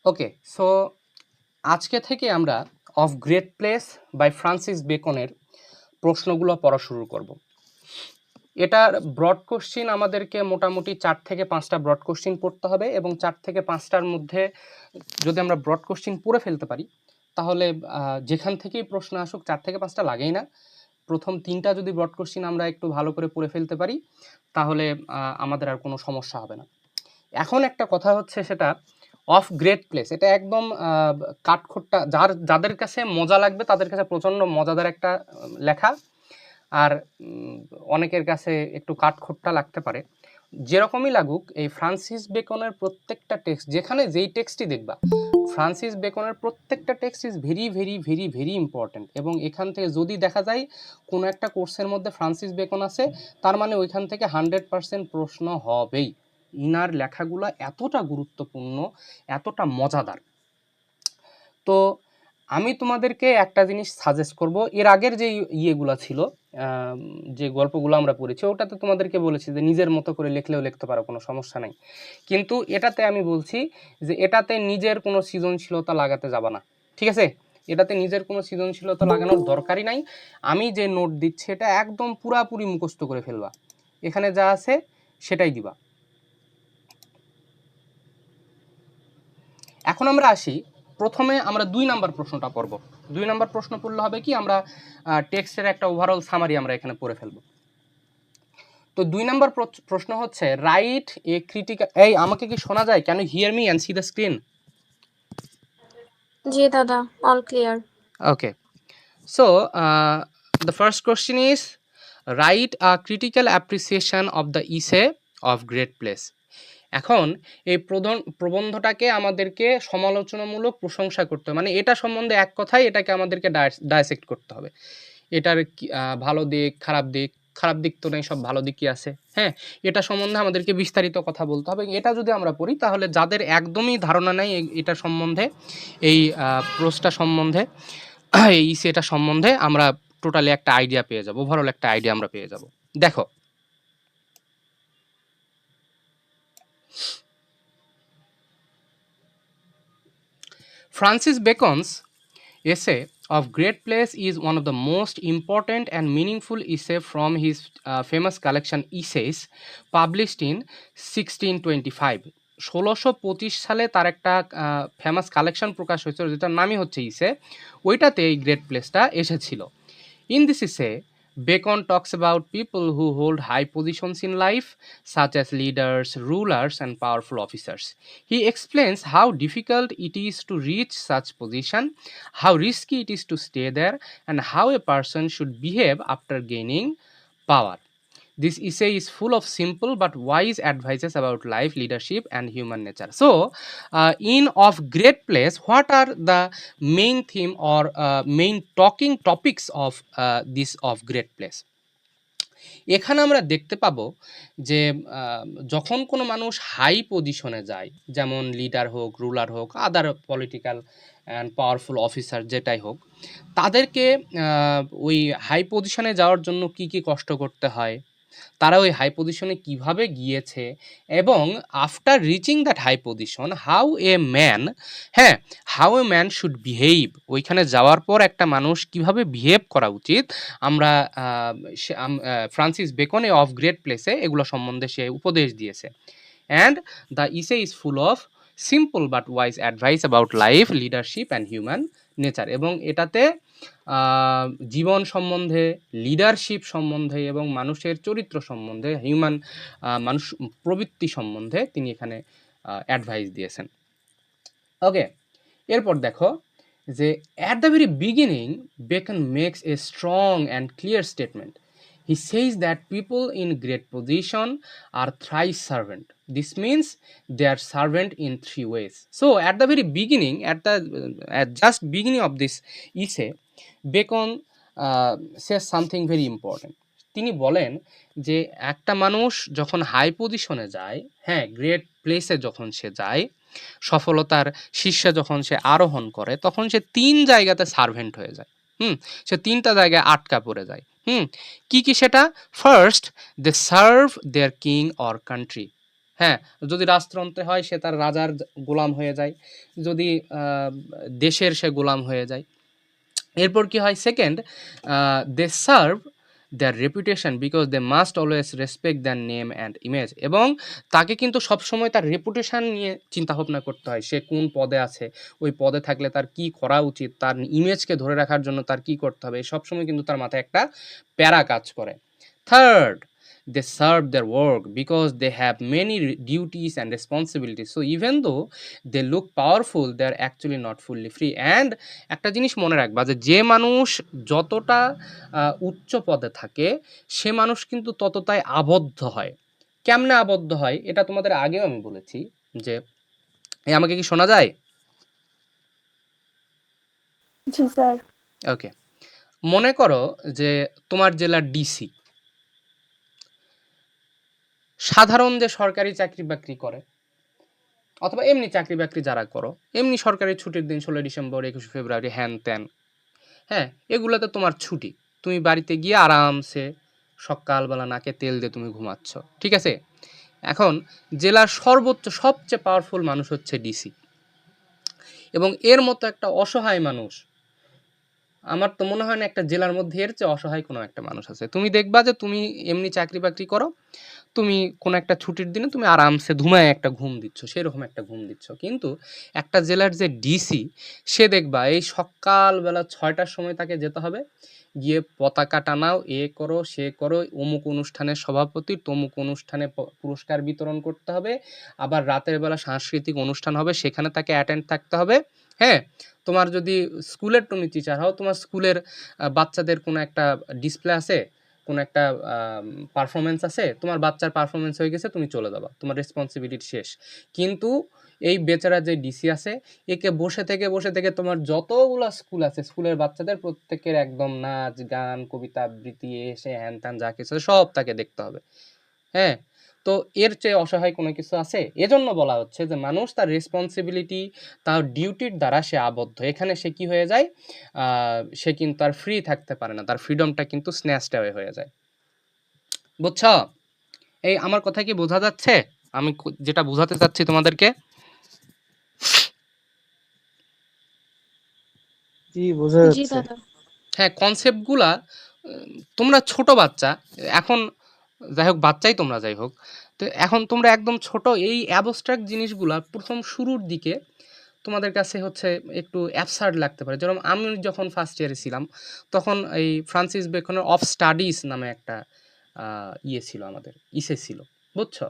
ওকে, so আজকে থেকে আমরা of great place by Francis বেকনের প্রশ্নগুলো পড়া শুরু করব। এটার ব্রড কোশ্চিন আমাদেরকে মোটামুটি 4 থেকে 5টা ব্রড কোশ্চিন পড়তে হবে, এবং 4 থেকে 5টার মধ্যে যদি আমরা ব্রড কোশ্চিন পড়ে ফেলতে পারি তাহলে যেখান থেকেই প্রশ্ন আসুক 4 থেকে 5টা লাগেই না। প্রথম 3টা যদি ব্রড কোশ্চিন আমরা একটু ভালো করে পড়ে ফেলতে পারি তাহলে আমাদের আর কোনো সমস্যা হবে না। এখন একটা কথা হচ্ছে, সেটা অফ গ্রেট প্লেস, এটা একদম কাঠখোট্টা, যাদের কাছে মজা লাগবে তাদের কাছে প্রচণ্ড মজাদার একটা লেখা, আর অনেকের কাছে একটু কাঠখোট্টা লাগতে পারে। যেরকমই লাগুক, এই ফ্রান্সিস বেকনের প্রত্যেকটা টেক্সট, যেখানে যেই টেক্সটই দেখবা, ফ্রান্সিস বেকনের প্রত্যেকটা text is very very very very important. এবং এখান থেকে যদি দেখা যায় কোনো একটা কোর্সের মধ্যে ফ্রান্সিস বেকন আছে, তার মানে ওইখান থেকে 100% প্রশ্ন হবেই। ইনার লেখাগুলো এতটা গুরুত্বপূর্ণ, এতটা মজাদার। তো আমি তোমাদেরকে একটা জিনিস সাজেস্ট করব। এর আগের যে ইয়েগুলো ছিল, যে গল্পগুলো আমরা পড়েছি, ওটাতে তোমাদেরকে বলেছি যে নিজের মতো করে লিখলেও লিখতে পারো, কোনো সমস্যা নেই। কিন্তু এটাতে আমি বলছি যে এটাতে নিজের কোনো সৃজনশীলতা লাগাতে যাবা না, ঠিক আছে? এটাতে নিজের কোনো সৃজনশীলতা লাগানোর দরকারই নাই। আমি যে নোট দিচ্ছি এটা একদম পুরাপুরি মুখস্থ করে ফেলবা, এখানে যা আছে সেটাই দিবা। এখন আমরা আসি, প্রথমে আমরা 2 নাম্বার প্রশ্নটা পড়ব। 2 নাম্বার প্রশ্ন পড়লে হবে কি, আমরা টেক্সটের একটা ওভারঅল সামারি আমরা এখানে পড়ে ফেলব। তো 2 নাম্বার প্রশ্ন হচ্ছে, রাইট এ ক্রিটিক্যাল, এই আমাকে কি শোনা যায়? Can you hear me and see the screen? জি দাদা, all clear. Okay, so the first question is, write a critical appreciation of the essay of Great Place. এখন এই প্রবন্ধটাকে আমাদেরকে সমালোচনামূলক প্রশংসা করতে হবে, মানে এটা সম্বন্ধে এক কথায় এটাকে আমাদেরকে ডাইসেক্ট করতে হবে। এটার ভালো দিক, খারাপ দিক, খারাপ দিক তো নেই, সব ভালো দিকই আছে। হ্যাঁ, এটা সম্বন্ধে আমাদেরকে বিস্তারিত কথা বলতে হবে। এটা যদি আমরা পড়ি তাহলে যাদের একদমই ধারণা নেই এটা সম্বন্ধে, এই প্রোসটা সম্বন্ধে, এই সেটা সম্বন্ধে, আমরা টোটালি একটা আইডিয়া পেয়ে যাব, ওভারঅল একটা আইডিয়া আমরা পেয়ে যাব। দেখো, Francis Bacon's essay of Great Place is one of the most important and meaningful essay from his famous collection Essays, published in 1625. 1625 সালে তার একটা ফেমাস কালেকশন প্রকাশ হয়েছিল, যেটার নামই হচ্ছে ইসে। ওইটাতে এই গ্রেট প্লেসটা এসেছিল। In this essay, Bacon talks about people who hold high positions in life, such as leaders, rulers, and powerful officers. He explains how difficult it is to reach such position, how risky it is to stay there, and how a person should behave after gaining power. This essay is full of simple but wise advices about life, leadership, and human nature. So, in Of Great Place, what are the main theme or main talking topics of this Of Great Place? এখানে আমরা দেখতে পাবো যে যখন কোনো মানুষ high পজিশনে যায়, যেমন লিডার হোক, রুলার হোক, আদার পলিটিক্যাল অ্যান্ড পাওয়ারফুল অফিসার যেটাই হোক, তাদেরকে ওই হাই পজিশনে যাওয়ার জন্য কি কি কষ্ট করতে হয়, তারা ওই হাই পজিশনে কিভাবে গিয়েছে, এবং after reaching that high position how a man, হ্যাঁ, how a man should behave, ওইখানে যাওয়ার পর একটা মানুষ কিভাবে বিহেভ করা উচিত, আমরা ফ্রান্সিস বেকনে অফ গ্রেট প্লেসে এগুলো সম্বন্ধে সে উপদেশ দিয়েছে। And the essay is full of simple but wise advice about life, leadership and human nature. এবং এটাতে জীবন সম্বন্ধে, লিডারশিপ সম্বন্ধে এবং মানুষের চরিত্র সম্বন্ধে, হিউম্যান মানুষ প্রবৃত্তি সম্বন্ধে তিনি এখানে অ্যাডভাইস দিয়েছেন। ওকে, এরপর দেখো যে at the very beginning Bacon makes a strong and clear statement. He says that people in great position are thrice servant. This means they are servant in 3 ways. So at the very beginning, at just beginning of this essay, Bacon says something very important. তিনি বলেন যে একটা মানুষ যখন high পজিশনে যায়, হ্যাঁ, great প্লেসে যখন সে যায়, সফলতার শীর্ষে যখন সে আরোহণ করে, তখন সে 3 জায়গাতে সার্ভেন্ট হয়ে যায়। সে 3টা জায়গায় আটকা পড়ে যায়। কি কি সেটা? First, they serve their king or country. হ্যাঁ, যদি রাজতন্ত্রে হয় সে তার রাজার গোলাম হয়ে যায়, যদি দেশের সে গোলাম হয়ে যায়। এরপর কি হয়, second, they serve their reputation because they must always respect their name and image, এবং তাকে কিন্তু সবসময় তার রেপুটেশন নিয়ে চিন্তা ভাবনা করতে হয়, সে কোন পদে আছে, ওই পদে থাকলে তার কি করা উচিত, তার ইমেজকে ধরে রাখার জন্য তার কি করতে হবে, সবসময় কিন্তু তার মাথায় একটা প্যারা কাজ করে। Third, they serve their work because they have many duties and responsibilities, so even though they look powerful they are actually not fully free. And একটা জিনিস মনে রাখবা যে মানুষ যতটা উচ্চ পদে থাকে সে মানুষ কিন্তু ততটাই আবদ্ধ হয়। কেমনে আবদ্ধ হয় এটা তোমাদের আগেও আমি বলেছি, যে আমাকে কি শোনা যায়? জি স্যার। ওকে, মনে করো যে তোমার জেলার ডিসি সাধারণ যে সরকারি চাকরি বাকরি করে অথবা এমনি চাকরি বাকরি যারা করো, এমনি সরকারি ছুটির দিন 16 ডিসেম্বর 21 ফেব্রুয়ারি হ্যান ত্যান, হ্যাঁ, এগুলোতে তোমার ছুটি, তুমি বাড়িতে গিয়ে আরামসে সকালবেলা নাকে তেল দিয়ে তুমি ঘুমাচ্ছ, ঠিক আছে। এখন জেলার সর্বোচ্চ সবচেয়ে পাওয়ারফুল মানুষ হচ্ছে ডিসি, এবং এর মতো একটা অসহায় মানুষ আমার তো মনে হয় না একটা জেলার মধ্যে এর চেয়ে অসহায় কোনো একটা মানুষ আছে। তুমি দেখবা যে তুমি এমনি চাকরি বাকরি করো, তুমি কোনো একটা ছুটির দিনে তুমি আরামসে ধুমায় একটা ঘুম দিচ্ছ, সেরকম একটা ঘুম দিচ্ছ, কিন্তু একটা জেলার যে ডিসি সে দেখবা এই সকালবেলা 6টার সময় তাকে যেতে হবে, গিয়ে পতাকা টানাও, এ করো সে করো, অমুক অনুষ্ঠানের সভাপতি, তমুক অনুষ্ঠানে পুরস্কার বিতরণ করতে হবে, আবার রাতের বেলা সাংস্কৃতিক অনুষ্ঠান হবে সেখানে তাকে অ্যাটেন্ড থাকতে হবে। হ্যাঁ, তোমার যদি স্কুলের তুমি টিচার হও, তোমার স্কুলের বাচ্চাদের কোনো একটা ডিসপ্লে আছে, কোনো একটা পারফরমেন্স আছে, তোমার বাচ্চার পারফরমেন্স হয়ে গেছে, তুমি চলে যাবা, তোমার রেসপন্সিবিলিটি শেষ। কিন্তু এই বেচারা যে ডিসি আছে একে বসে থেকে তোমার যতগুলা স্কুল আছে স্কুলের বাচ্চাদের প্রত্যেকের একদম নাচ গান কবিতা আবৃত্তি এসে হ্যান ত্যান যা কিছু আছে, সব তাকে দেখতে হবে। হ্যাঁ, তো এর চেয়ে অসহায় কোনো কিছু আছে? এজন্য বলা হচ্ছে যে মানুষ তার রেসপন্সিবিলিটি, তার ডিউটির দ্বারা সে আবদ্ধ, এখানে সে কি হয়ে যায়, সে কিন্তু আর ফ্রি থাকতে পারে না, তার ফ্রিডমটা কিন্তু স্ন্যাচড অ্যাওয়ে হয়ে যায়। বুঝছো? এই আমার কথা কি বোঝা যাচ্ছে? আমি যেটা বোঝাতে চাচ্ছি তোমাদেরকে। জি বোঝা জি যাচ্ছে। দাদা। হ্যাঁ, কনসেপ্টগুলা তোমরা ছোট বাচ্চা, এখন যাই হোক বাচ্চাই তোমরা যাই হোক, তো এখন তোমরা একদম ছোট, এই অ্যাবস্ট্রাক্ট জিনিসগুলা প্রথম শুরুর দিকে তোমাদের কাছে হচ্ছে একটু অ্যাবসার্ড লাগতে পারে। যেরকম আমি যখন ফার্স্ট ইয়ারে ছিলাম তখন এই ফ্রান্সিস বেকনের অফ স্টাডিজ নামে একটা ইয়ে ছিল, আমাদের ইসে ছিল, বুঝছো?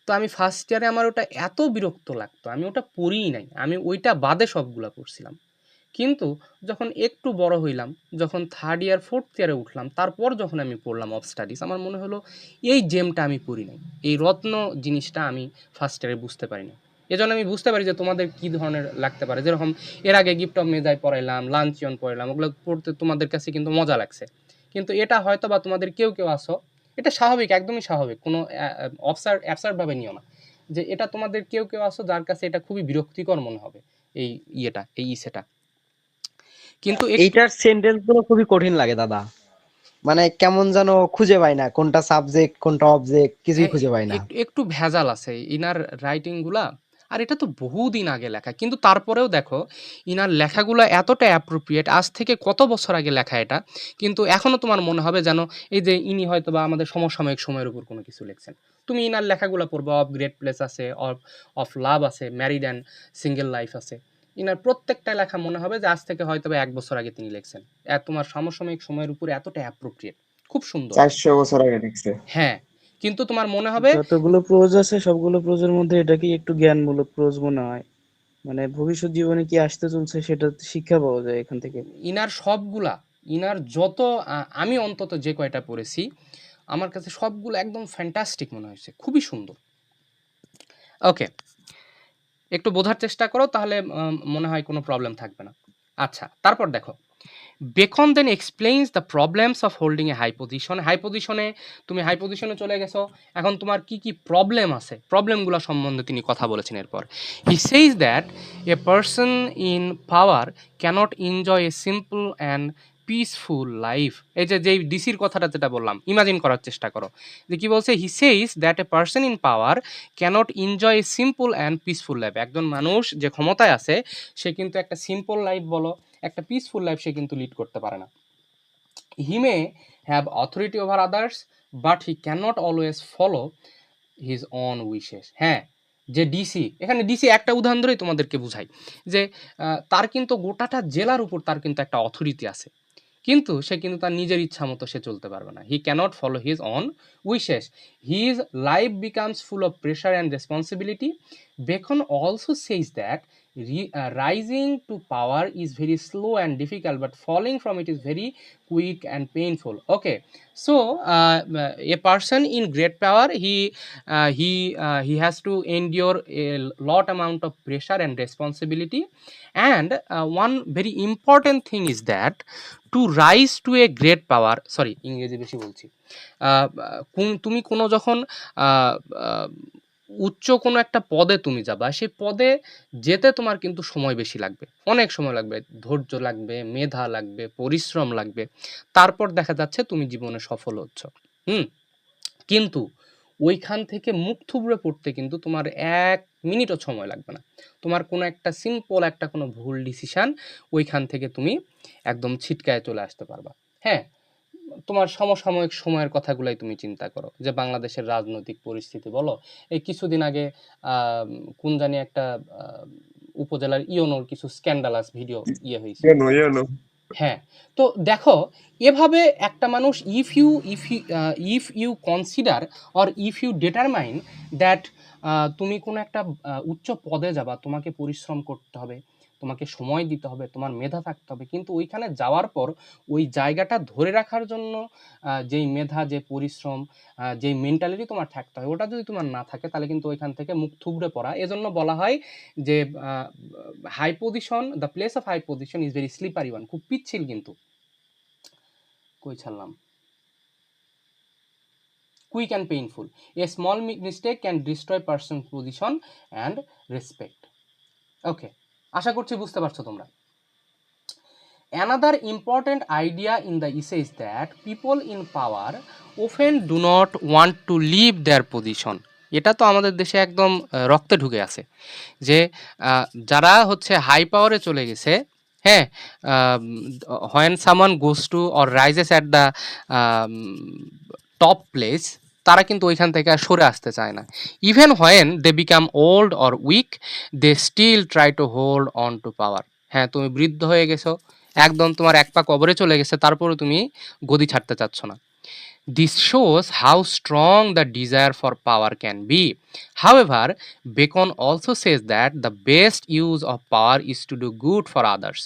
তো আমি ফার্স্ট ইয়ারে আমার ওটা এত বিরক্ত লাগতো, আমি ওটা পড়িই নাই, আমি ওইটা বাদে সবগুলা পড়ছিলাম। কিন্তু যখন একটু বড় হইলাম, যখন থার্ড ইয়ার ফোর্থ ইয়ারে উঠলাম, তারপর যখন আমি পড়লাম অফ স্টাডিজ, আমার মনে হলো এই জেমটা আমি পড়ি নাই, এই রত্ন জিনিসটা আমি ফার্স্ট ইয়ারে বুঝতে পারিনি। এজন্য আমি বুঝতে পারি যে তোমাদের কী ধরনের লাগতে পারে। যেরকম এর আগে গিফট অফ মেজাই পড়াইলাম, লাঞ্চিয়ন পড়াইলাম, ওগুলো পড়তে তোমাদের কাছে কিন্তু মজা লাগছে, কিন্তু এটা হয়তো বা তোমাদের কেউ কেউ আসো, এটা স্বাভাবিক, একদমই স্বাভাবিক, কোনো অ্যাবসার্ডভাবে নিও না, যে এটা তোমাদের কেউ কেউ আসো যার কাছে এটা খুবই বিরক্তিকর মনে হবে, এই ইয়েটা, এই ইসেটা। কিন্তু এইটার সেন্টেন্স গুলো খুবই কঠিন লাগে দাদা, মানে কেমন যেন খুঁজে পাই না কোনটা সাবজেক্ট কোনটা অবজেক্ট, কিছুই হ্যাঁ, খুঁজে পাই না। একটু একটু ভেজাল আছে ইনার রাইটিংগুলা। আর এটা তো বহুদিন আগে লেখা, কিন্তু তারপরেও দেখো ইনার লেখাগুলো এতটা অ্যাপ্রোপ্রিয়েট, আজ থেকে কত বছর আগে লেখা এটা, কিন্তু এখনো তোমার মনে হবে যেন এই যে ইনি হয়তো বা আমাদের সমসাময়িক সময়ের উপর কোনো কিছু লিখছেন। তুমি ইনার লেখাগুলো পড়বো, অফ গ্রেট প্লেস আছে, অফ লাভ আছে, ম্যারিড অ্যান্ড সিঙ্গেল লাইফ আছে, ইনার প্রত্যেকটা লেখা মনে হবে যে আজ থেকে হয়তো বা 1 বছর আগে তিনি লিখছেন, তোমার সমসাময়িক সময়ের উপর এতটা অ্যাপ্রোপ্রিয়েট, খুব সুন্দর। 400 বছর আগে লিখছে। হ্যাঁ, কিন্তু তোমার মনে হবে যতগুলো প্রোজ আছে সবগুলো প্রোজের মধ্যে এটা কি একটু জ্ঞানমূলক প্রোজ মনে হয়, মানে ভবিষ্যৎ জীবনে কি আসতে চলছে সেটা শিক্ষা পাওয়া যায় এখান থেকে। ইনার সবগুলা, ইনার যত আমি অন্তত যে কয়টা পড়েছি আমার কাছে সবগুলো একদম ফ্যান্টাস্টিক মনে হয়েছে, খুবই সুন্দর। ওকে, একটু বোঝার চেষ্টা করো, তাহলে মনে হয় কোনো প্রবলেম থাকবে না। আচ্ছা, তারপর দেখো, Bacon then explains the problems of holding a high position. High পজিশনে, তুমি হাই পজিশনে চলে গেছো, এখন তোমার কি কি প্রবলেম আছে, প্রবলেমগুলো সম্বন্ধে তিনি কথা বলেছেন। এরপর he says that a person in power cannot enjoy a simple and peaceful life. এই যে যেই ডিসির কথাটা যেটা বললাম, ইমাজিন করার চেষ্টা করো যে কি বলছে, he says that a person in power cannot enjoy a simple and peaceful life. একজন মানুষ যে ক্ষমতায় আছে সে কিন্তু একটা সিম্পল লাইফ বলো, একটা পিসফুল লাইফ সে কিন্তু লিড করতে পারে না। He may have authority over others but he cannot always follow his own wishes. হ্যাঁ, যে ডিসি, এখানে ডিসি একটা উদাহরণ ধরেই তোমাদেরকে বুঝাই যে তার কিন্তু গোটাটা জেলার উপর তার কিন্তু একটা অথরিটি আছে, কিন্তু সে কিন্তু তার নিজের ইচ্ছা মতো সে চলতে পারবে না। He cannot follow his own wishes, his life becomes full of pressure and responsibility. Bacon also says that rising to power is very slow and difficult but falling from it is very quick and painful. Okay, so a person in great power he has to endure a lot amount of pressure and responsibility, and one very important thing is that to rise to a great power, sorry ইংরেজি বেশি বলছি, তুমি কোনো যখন আহ, আহ, উচ্চ কোনো একটা পদে তুমি যাবা, সেই পদে যেতে তোমার কিন্তু সময় বেশি লাগবে, অনেক সময় লাগবে, ধৈর্য লাগবে, মেধা লাগবে, পরিশ্রম লাগবে, তারপর দেখা যাচ্ছে তুমি জীবনে সফল হচ্ছ। হুম, কিন্তু ওইখান থেকে মুখ থুবড়ে পড়তে কিন্তু তোমার ১ মিনিটও সময় লাগবে না। তোমার কোনো একটা সিম্পল একটা কোনো ভুল ডিসিশন, ওইখান থেকে তুমি একদম ছিটকায় চলে আসতে পারবা। হ্যাঁ, তোমার সমসাময়িক সময়ের কথাগুলাই তুমি চিন্তা করো, যে বাংলাদেশের রাজনৈতিক পরিস্থিতি বলো, এই কিছুদিন আগে কোন জানি একটা উপজেলার ইওনোর কিছু স্ক্যান্ডালাস ভিডিও হয়েছে। ইয়েনো হ্যাঁ, তো দেখো এভাবে একটা মানুষ, if you consider or if you determine that তুমি কোনো একটা উচ্চ পদে যাবা, তোমাকে পরিশ্রম করতে হবে, তোমাকে সময় দিতে হবে, তোমার মেধা থাকতে হবে, কিন্তু ওইখানে যাওয়ার পর ওই জায়গাটা ধরে রাখার জন্য যেই মেধা, যে পরিশ্রম, যেই মেন্টালিটি তোমার থাকতে হয়, ওটা যদি তোমার না থাকে তাহলে কিন্তু ওইখান থেকে মুখ থুবড়ে পড়া। এজন্য বলা হয় যে high position, the place of high position is very slippery one, খুব পিচ্ছিল কিন্তু, কই ছাড়লাম, quick and painful. A small mistake can destroy person position and respect. Okay, আশা করছি বুঝতে পারছো তোমরা। Another important idea in the essay is that people in power often do not want to leave their position. এটা তো আমাদের দেশে একদম রক্তে ঢুকে আছে যে যারা হচ্ছে হাই পাওয়ারে চলে গেছে, হ্যাঁ, when someone goes to or rises at the top place, তারা কিন্তু ওইখান থেকে আর সরে আসতে চায় না। Even when they become old or weak, they still try to hold on to power. হ্যাঁ, তুমি বৃদ্ধ হয়ে গেছো, একদম তোমার এক পা কবরে চলে গেছে, তারপরে তুমি গদি ছাড়তে চাচ্ছ না। This shows how strong the desire for power can be. However, Bacon also says that the best use of power is to do good for others.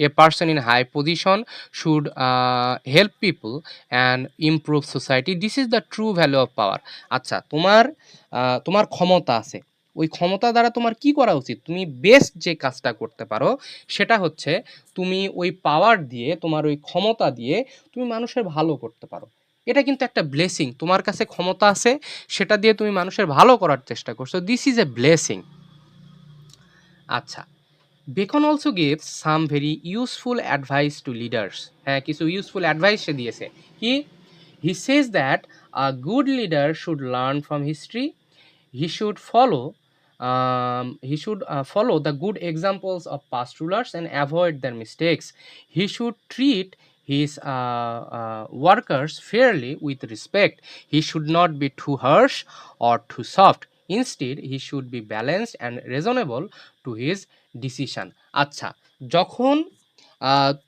A person in high position should help people and improve society. This is the true value of power. আচ্ছা, তোমার ক্ষমতা আছে, ওই ক্ষমতা দ্বারা তোমার কি করা উচিত? তুমি বেস্ট যে কাজটা করতে পারো সেটা হচ্ছে তুমি ওই পাওয়ার দিয়ে, তোমার ওই ক্ষমতা দিয়ে তুমি মানুষের ভালো করতে পারো। এটা কিন্তু একটা ব্লেসিং, তোমার কাছে ক্ষমতা আছে, সেটা দিয়ে তুমি মানুষের ভালো করার চেষ্টা করছো, দিস ইজ এ ব্লেসিং। আচ্ছা, Bacon also gives some very useful advice to leaders. হ্যাঁ, কিছু ইউজফুল অ্যাডভাইস সে দিয়েছে। কি? He says that a good leader should learn from history, he should follow the good examples of past rulers and avoid their mistakes. He should treat his workers fairly with respect. He should not be too harsh or too soft. Instead, he should be balanced and reasonable to his decision. আচ্ছা, যখন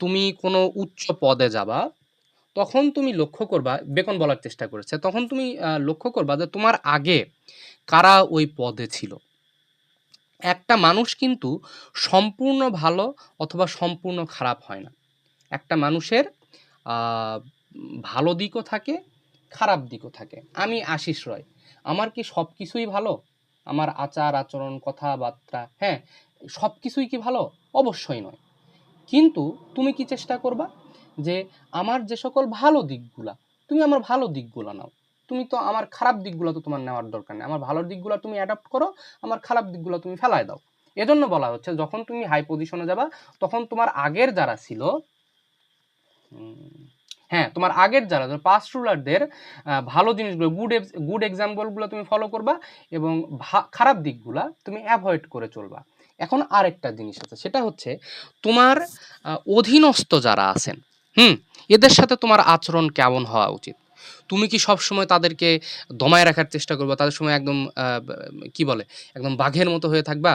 তুমি কোনো উচ্চ পদে যাবা, তখন তুমি লক্ষ্য করবা, বেকন বলার চেষ্টা করেছে, তখন তুমি লক্ষ্য করবা যে তোমার আগে কারা ওই পদে ছিল। একটা মানুষ কিন্তু সম্পূর্ণ ভালো অথবা সম্পূর্ণ খারাপ হয় না। একটা মানুষের ভালো দিকও থাকে, খারাপ দিকও থাকে। আমি আশিস রয়, আমার কি সব কিছুই ভালো? আমার আচার আচরণ, কথাবার্তা, হ্যাঁ, সব কিছুই কি ভালো? অবশ্যই নয়। কিন্তু তুমি কি চেষ্টা করবা যে আমার যে সকল ভালো দিকগুলা, তুমি আমার ভালো দিকগুলো নাও, তুমি তো আমার খারাপ দিকগুলো তো তোমার নেওয়ার দরকার নেই, আমার ভালো দিকগুলো তুমি অ্যাডাপ্ট করো, আমার খারাপ দিকগুলো তুমি ফেলায় দাও। এজন্য বলা হচ্ছে যখন তুমি হাই পজিশনে যাবা তখন তোমার আগের যারা ছিল হ্যাঁ, তোমার আগের যারা পাস্ট রুলারদের ভালো জিনিসগুলো গুড এক্সাম্পলগুলো তুমি ফলো করবা এবং খারাপ দিকগুলা তুমি অ্যাভয়েড করে চলবা। এখন আরেকটা জিনিস আছে, সেটা হচ্ছে তোমার অধীনস্থ যারা আছেন, এদের সাথে তোমার আচরণ কেমন হওয়া উচিত? তুমি কি সবসময় তাদেরকে দমায় রাখার চেষ্টা করবা, তাদের সময় একদম কি বলে একদম বাঘের মতো হয়ে থাকবা,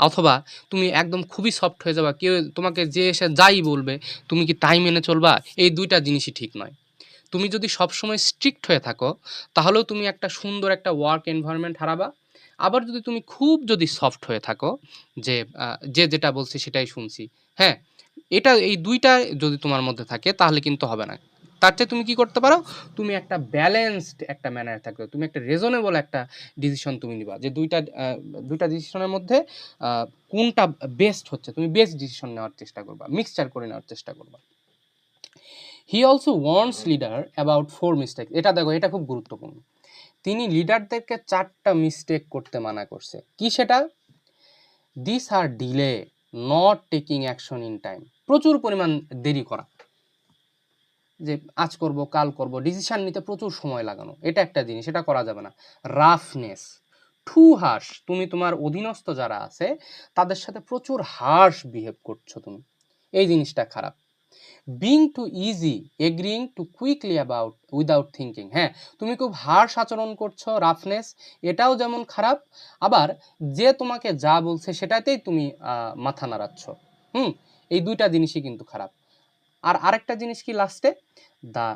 অথবা তুমি একদম খুবই সফট হয়ে যাবা, কেউ তোমাকে যে এসে যাই বলবে তুমি কি তাই মেনে চলবা? এই দুইটা জিনিসই ঠিক নয়। তুমি যদি সবসময় স্ট্রিক্ট হয়ে থাকো তাহলেও তুমি একটা সুন্দর একটা ওয়ার্ক এনভায়রনমেন্ট হারাবা। আবার যদি তুমি খুব যদি সফট হয়ে থাকো, যে যে যেটা বলছি সেটাই শুনছি, হ্যাঁ, এই দুইটা যদি তোমার মধ্যে থাকে তাহলে কিন্তু হবে না। তার চেয়ে তুমি কি করতে পারো, তুমি একটা ব্যালেন্সড একটা ম্যানার থাকবে, তুমি একটা রিজনেবল একটা ডিসিশন তুমি নিবা, যে দুইটা ডিসিশনের মধ্যে কোনটা বেস্ট হচ্ছে, তুমি বেস্ট ডিসিশন নেওয়ার চেষ্টা করবা, মিক্সচার করে নেওয়ার চেষ্টা করবা। He also warns leader about 4 mistake. এটা দেখো, এটা খুব গুরুত্বপূর্ণ। তিনি লিডারদেরকে 4টা মিস্টেক করতে মানা করছে। কি সেটা? This are delay, not taking action in time. প্রচুর পরিমাণ দেরি করা, যে আজ করব কাল করব, ডিসিশন নিতে প্রচুর সময় লাগানো, এটা একটা জিনিস, এটা করা যাবে না। রাফনেস, টু হার্শ, তুমি তোমার অধীনস্থ যারা আছে তাদের সাথে প্রচুর হার্শ বিহেভ করছো তুমি, এই জিনিসটা খারাপ। Being too easy, agreeing too quickly about without thinking, হ্যাঁ, তুমি খুব হার্শ আচরণ করছো, রাফনেস, এটাও যেমন খারাপ। আবার যে তোমাকে যা বলছে সেটাতেই তুমি মাথা নাড়াচ্ছ, এই দুইটা জিনিসই কিন্তু খারাপ। আর আরেকটা জিনিস কি লাস্টে? দ্য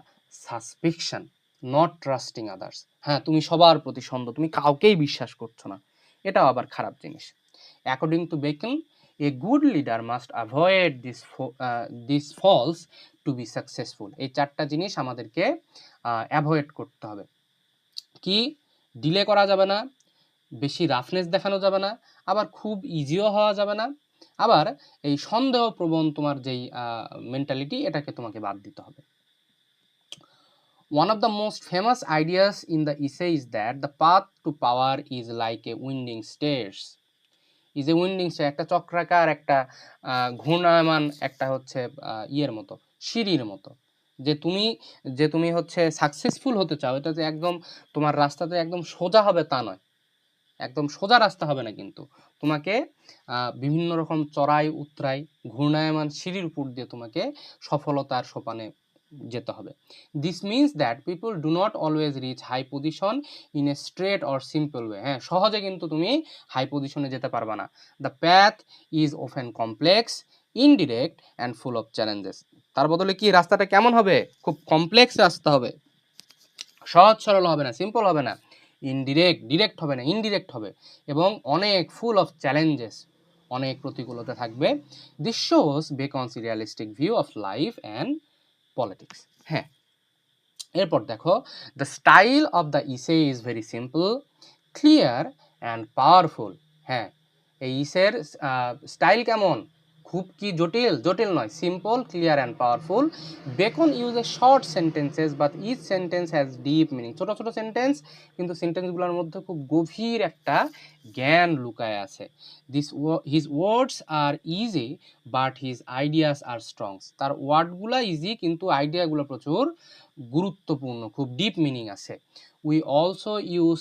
সাসপেকশন, নট ট্রাস্টিং আদার্স, হ্যাঁ, তুমি সবার প্রতি সন্দেহ, তুমি কাউকেই বিশ্বাস করছো না, এটাও আবার খারাপ জিনিস। According to Bacon, a good leader must avoid this falls to be successful. এই 4টা জিনিস আমাদেরকে অ্যাভয়েড করতে হবে। কি? ডিলে করা যাবে না, বেশি রাফনেস দেখানো যাবে না, আবার খুব ইজিও হওয়া যাবে না, আবার এই সন্দেহপ্রবণ তোমার যেই মেন্টালিটি, এটাকে তোমাকে বাদ দিতে হবে। One of the most famous ideas in the essay is that the path to power is like a winding stairs. Is a winding stair, একটা চক্রাকার, একটা ঘূর্ণায়মান, একটা হচ্ছে ইয়ের মতো, সিঁড়ির মতো। যে তুমি হচ্ছে সাকসেসফুল হতে চাও, এটা যে একদম তোমার রাস্তাতে একদম সোজা হবে তা নয়, একদম সোজা রাস্তা হবে না, কিন্তু তোমাকে বিভিন্ন রকম চড়াই উতরাই ঘূর্ণায়মান সিঁড়ির উপর দিয়ে তোমাকে সফলতার সোপানে যেতে হবে। This means that people do not always reach high position in a straight or simple way. হ্যাঁ, সহজে কিন্তু তুমি হাই পজিশনে যেতে পারবা না। The path is often complex, indirect and full of challenges. তার বদলে কি রাস্তাটা কেমন হবে? খুব কমপ্লেক্স রাস্তা হবে, সহজ সরল হবে না, সিম্পল হবে না, ডিরেক্ট হবে না, ইনডিরেক্ট হবে, এবং অনেক ফুল অফ চ্যালেঞ্জেস, অনেক প্রতিকূলতা থাকবে। This shows Bacon's realistic view of life and politics. হ্যাঁ, এরপর দেখো, the style of the essay is very simple, clear and powerful. হ্যাঁ, এই ইসের স্টাইল কেমন? খুব কি জটিল? জটিল নয়, simple, clear and powerful. Bacon uses short sentences but each sentence has deep meaning. ছোটো ছোটো সেন্টেন্স, কিন্তু সেন্টেন্সগুলোর মধ্যে খুব গভীর একটা জ্ঞান লুকায় আছে। His words are easy but his ideas are strong. তার ওয়ার্ডগুলো ইজি, কিন্তু আইডিয়াগুলো প্রচুর গুরুত্বপূর্ণ, খুব ডিপ মিনিং আছে। We also use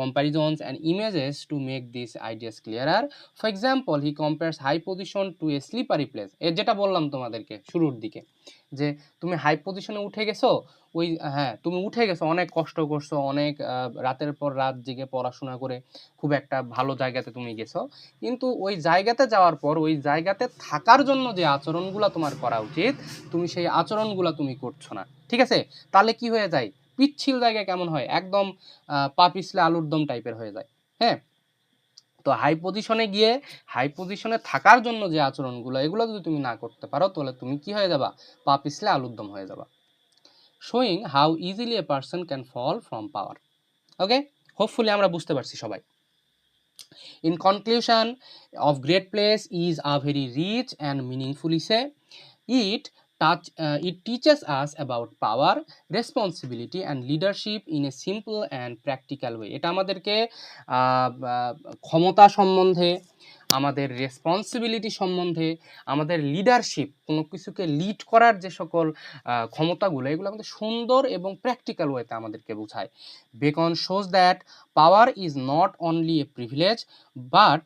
comparisons and images to make these ideas clearer. For example, he compares high position to a slippery place. যেটা বললাম তোমাদেরকে শুরুর দিকে, যে তুমি হাই পজিশনে উঠে গেছো, হ্যাঁ, তুমি উঠে গেছো, অনেক কষ্ট করছো, অনেক রাতের পর রাত জেগে পড়াশোনা করে খুব একটা ভালো জায়গাতে তুমি গেছো, কিন্তু ওই জায়গাতে যাওয়ার পর ওই জায়গাতে থাকার জন্য যে আচরণগুলো তোমার করা উচিত, তুমি সেই আচরণগুলো তুমি করছো না, ঠিক আছে? তাহলে কি হয়ে যায়? পিচ্ছিল জায়গায় কেমন হয়, একদম পা পিছলে আলুর দম টাইপের হয়ে যায়। হ্যাঁ, তো হাই পজিশনে থাকার জন্য যে আচরণগুলো, এগুলো যদি তুমি না করতে পারো, তাহলে তুমি কি হয়ে যাবা? পা পিছলে আলুর দম হয়ে যাবা। Showing how easily a person can fall from power. Okay, hopefully আমরা বুঝতে পারছি সবাই। In conclusion, of Great Place is a very rich and meaningful essay. It teaches us about power, responsibility and leadership in a simple and practical way. এটা আমাদেরকে ক্ষমতা সম্বন্ধে, আমাদের responsibility সম্বন্ধে, আমাদের লিডারশিপ, কোনো কিছুকে লিড করার যে সকল ক্ষমতাগুলো, এগুলো আমাদের সুন্দর এবং প্র্যাকটিক্যাল ওয়েতে আমাদেরকে বোঝায়। Beacon shows that power is not only a privilege but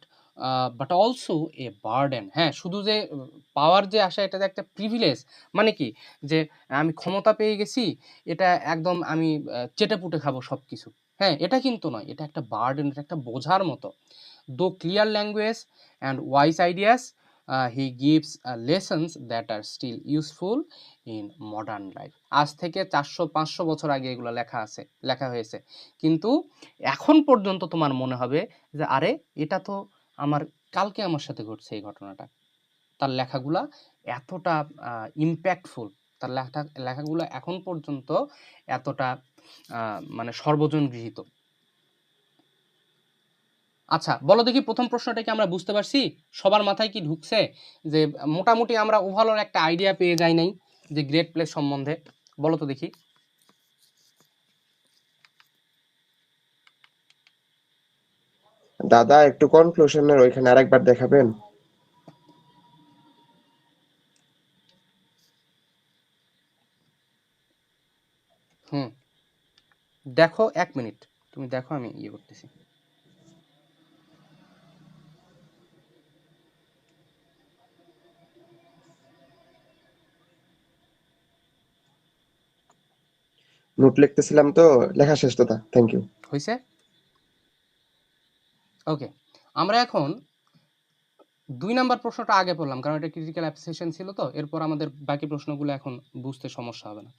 also a burden. হ্যাঁ, শুধু যে পাওয়ার যে আসে এটা যে একটা প্রিভিলেজ, মানে কি যে আমি ক্ষমতা পেয়ে গেছি, এটা একদম আমি চেটেপুটে খাবো সব কিছু, হ্যাঁ, এটা কিন্তু নয়, এটা একটা বার্ডেন, এটা একটা বোঝার মতো। Though clear language and wise ideas, he gives lessons that are still useful in modern life. আজ থেকে 400-500 বছর আগে এগুলো লেখা হয়েছে, কিন্তু এখন পর্যন্ত তোমার মনে হবে যে আরে এটা তো কালকে আমার সাথে ঘটছে এই ঘটনাটা। তার লেখাগুলা এতটা ইম্প্যাক্টফুল, তার লেখাগুলো এখন পর্যন্ত এতটা মানে সর্বজন গৃহীত। আচ্ছা, বলো দেখি প্রথম প্রশ্নটা কি আমরা বুঝতে পারছি? সবার মাথায় কি ঢুকছে যে মোটামুটি আমরা ওভারঅল একটা আইডিয়া পেয়ে যাই নাই যে গ্রেট প্লেস সম্বন্ধে? বলো তো দেখি। দাদা একটু কনক্লুশনের ওইখানে আরেকবার দেখাবেন? হুম, দেখো 1 মিনিট, তুমি দেখো, আমি ইয়ে করতেছি। নোট লিখতেছিলাম তো, লেখা শেষ দাদা, থ্যাংক ইউ। হয়েছে? ওকে, আমরা এখন 2 নাম্বার প্রশ্নটা আগে পড়লাম, কারণ এটা ক্রিটিক্যাল অ্যাপ্রিসিয়েশন ছিল, তো এরপর আমাদের বাকি প্রশ্নগুলো এখন বুঝতে সমস্যা হবে না।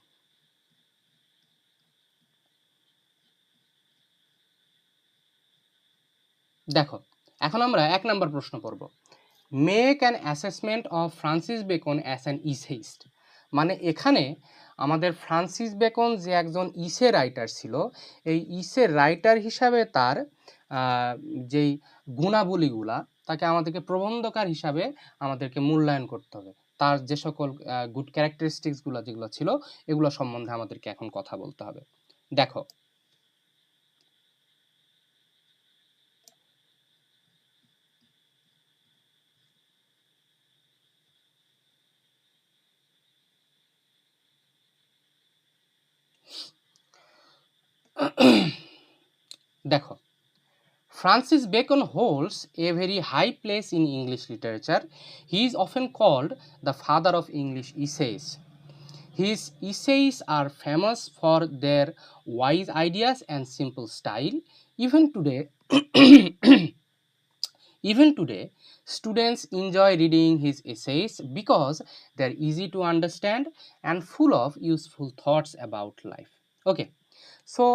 দেখো, এখন আমরা 1 নাম্বার প্রশ্ন পড়ব। Make an assessment of Francis Bacon as an essayist. মানে এখানে আমাদের ফ্রান্সিস বেকন যে একজন ইসে রাইটার ছিল, এই ইসে রাইটার হিসাবে তার যেই গুণাবলীগুলা, তাকে আমাদেরকে প্রবন্ধকার হিসাবে আমাদেরকে মূল্যায়ন করতে হবে। তার যে সকল গুড ক্যারেক্টারিস্টিক্সগুলো যেগুলো ছিল, এগুলো সম্বন্ধে আমাদেরকে এখন কথা বলতে হবে। দেখো, দেখো, Francis Bacon holds a very high place in English literature. He is often called the father of English essays. His essays are famous for their wise ideas and simple style. Even today, even today, students enjoy reading his essays because they're easy to understand and full of useful thoughts about life. Okay, so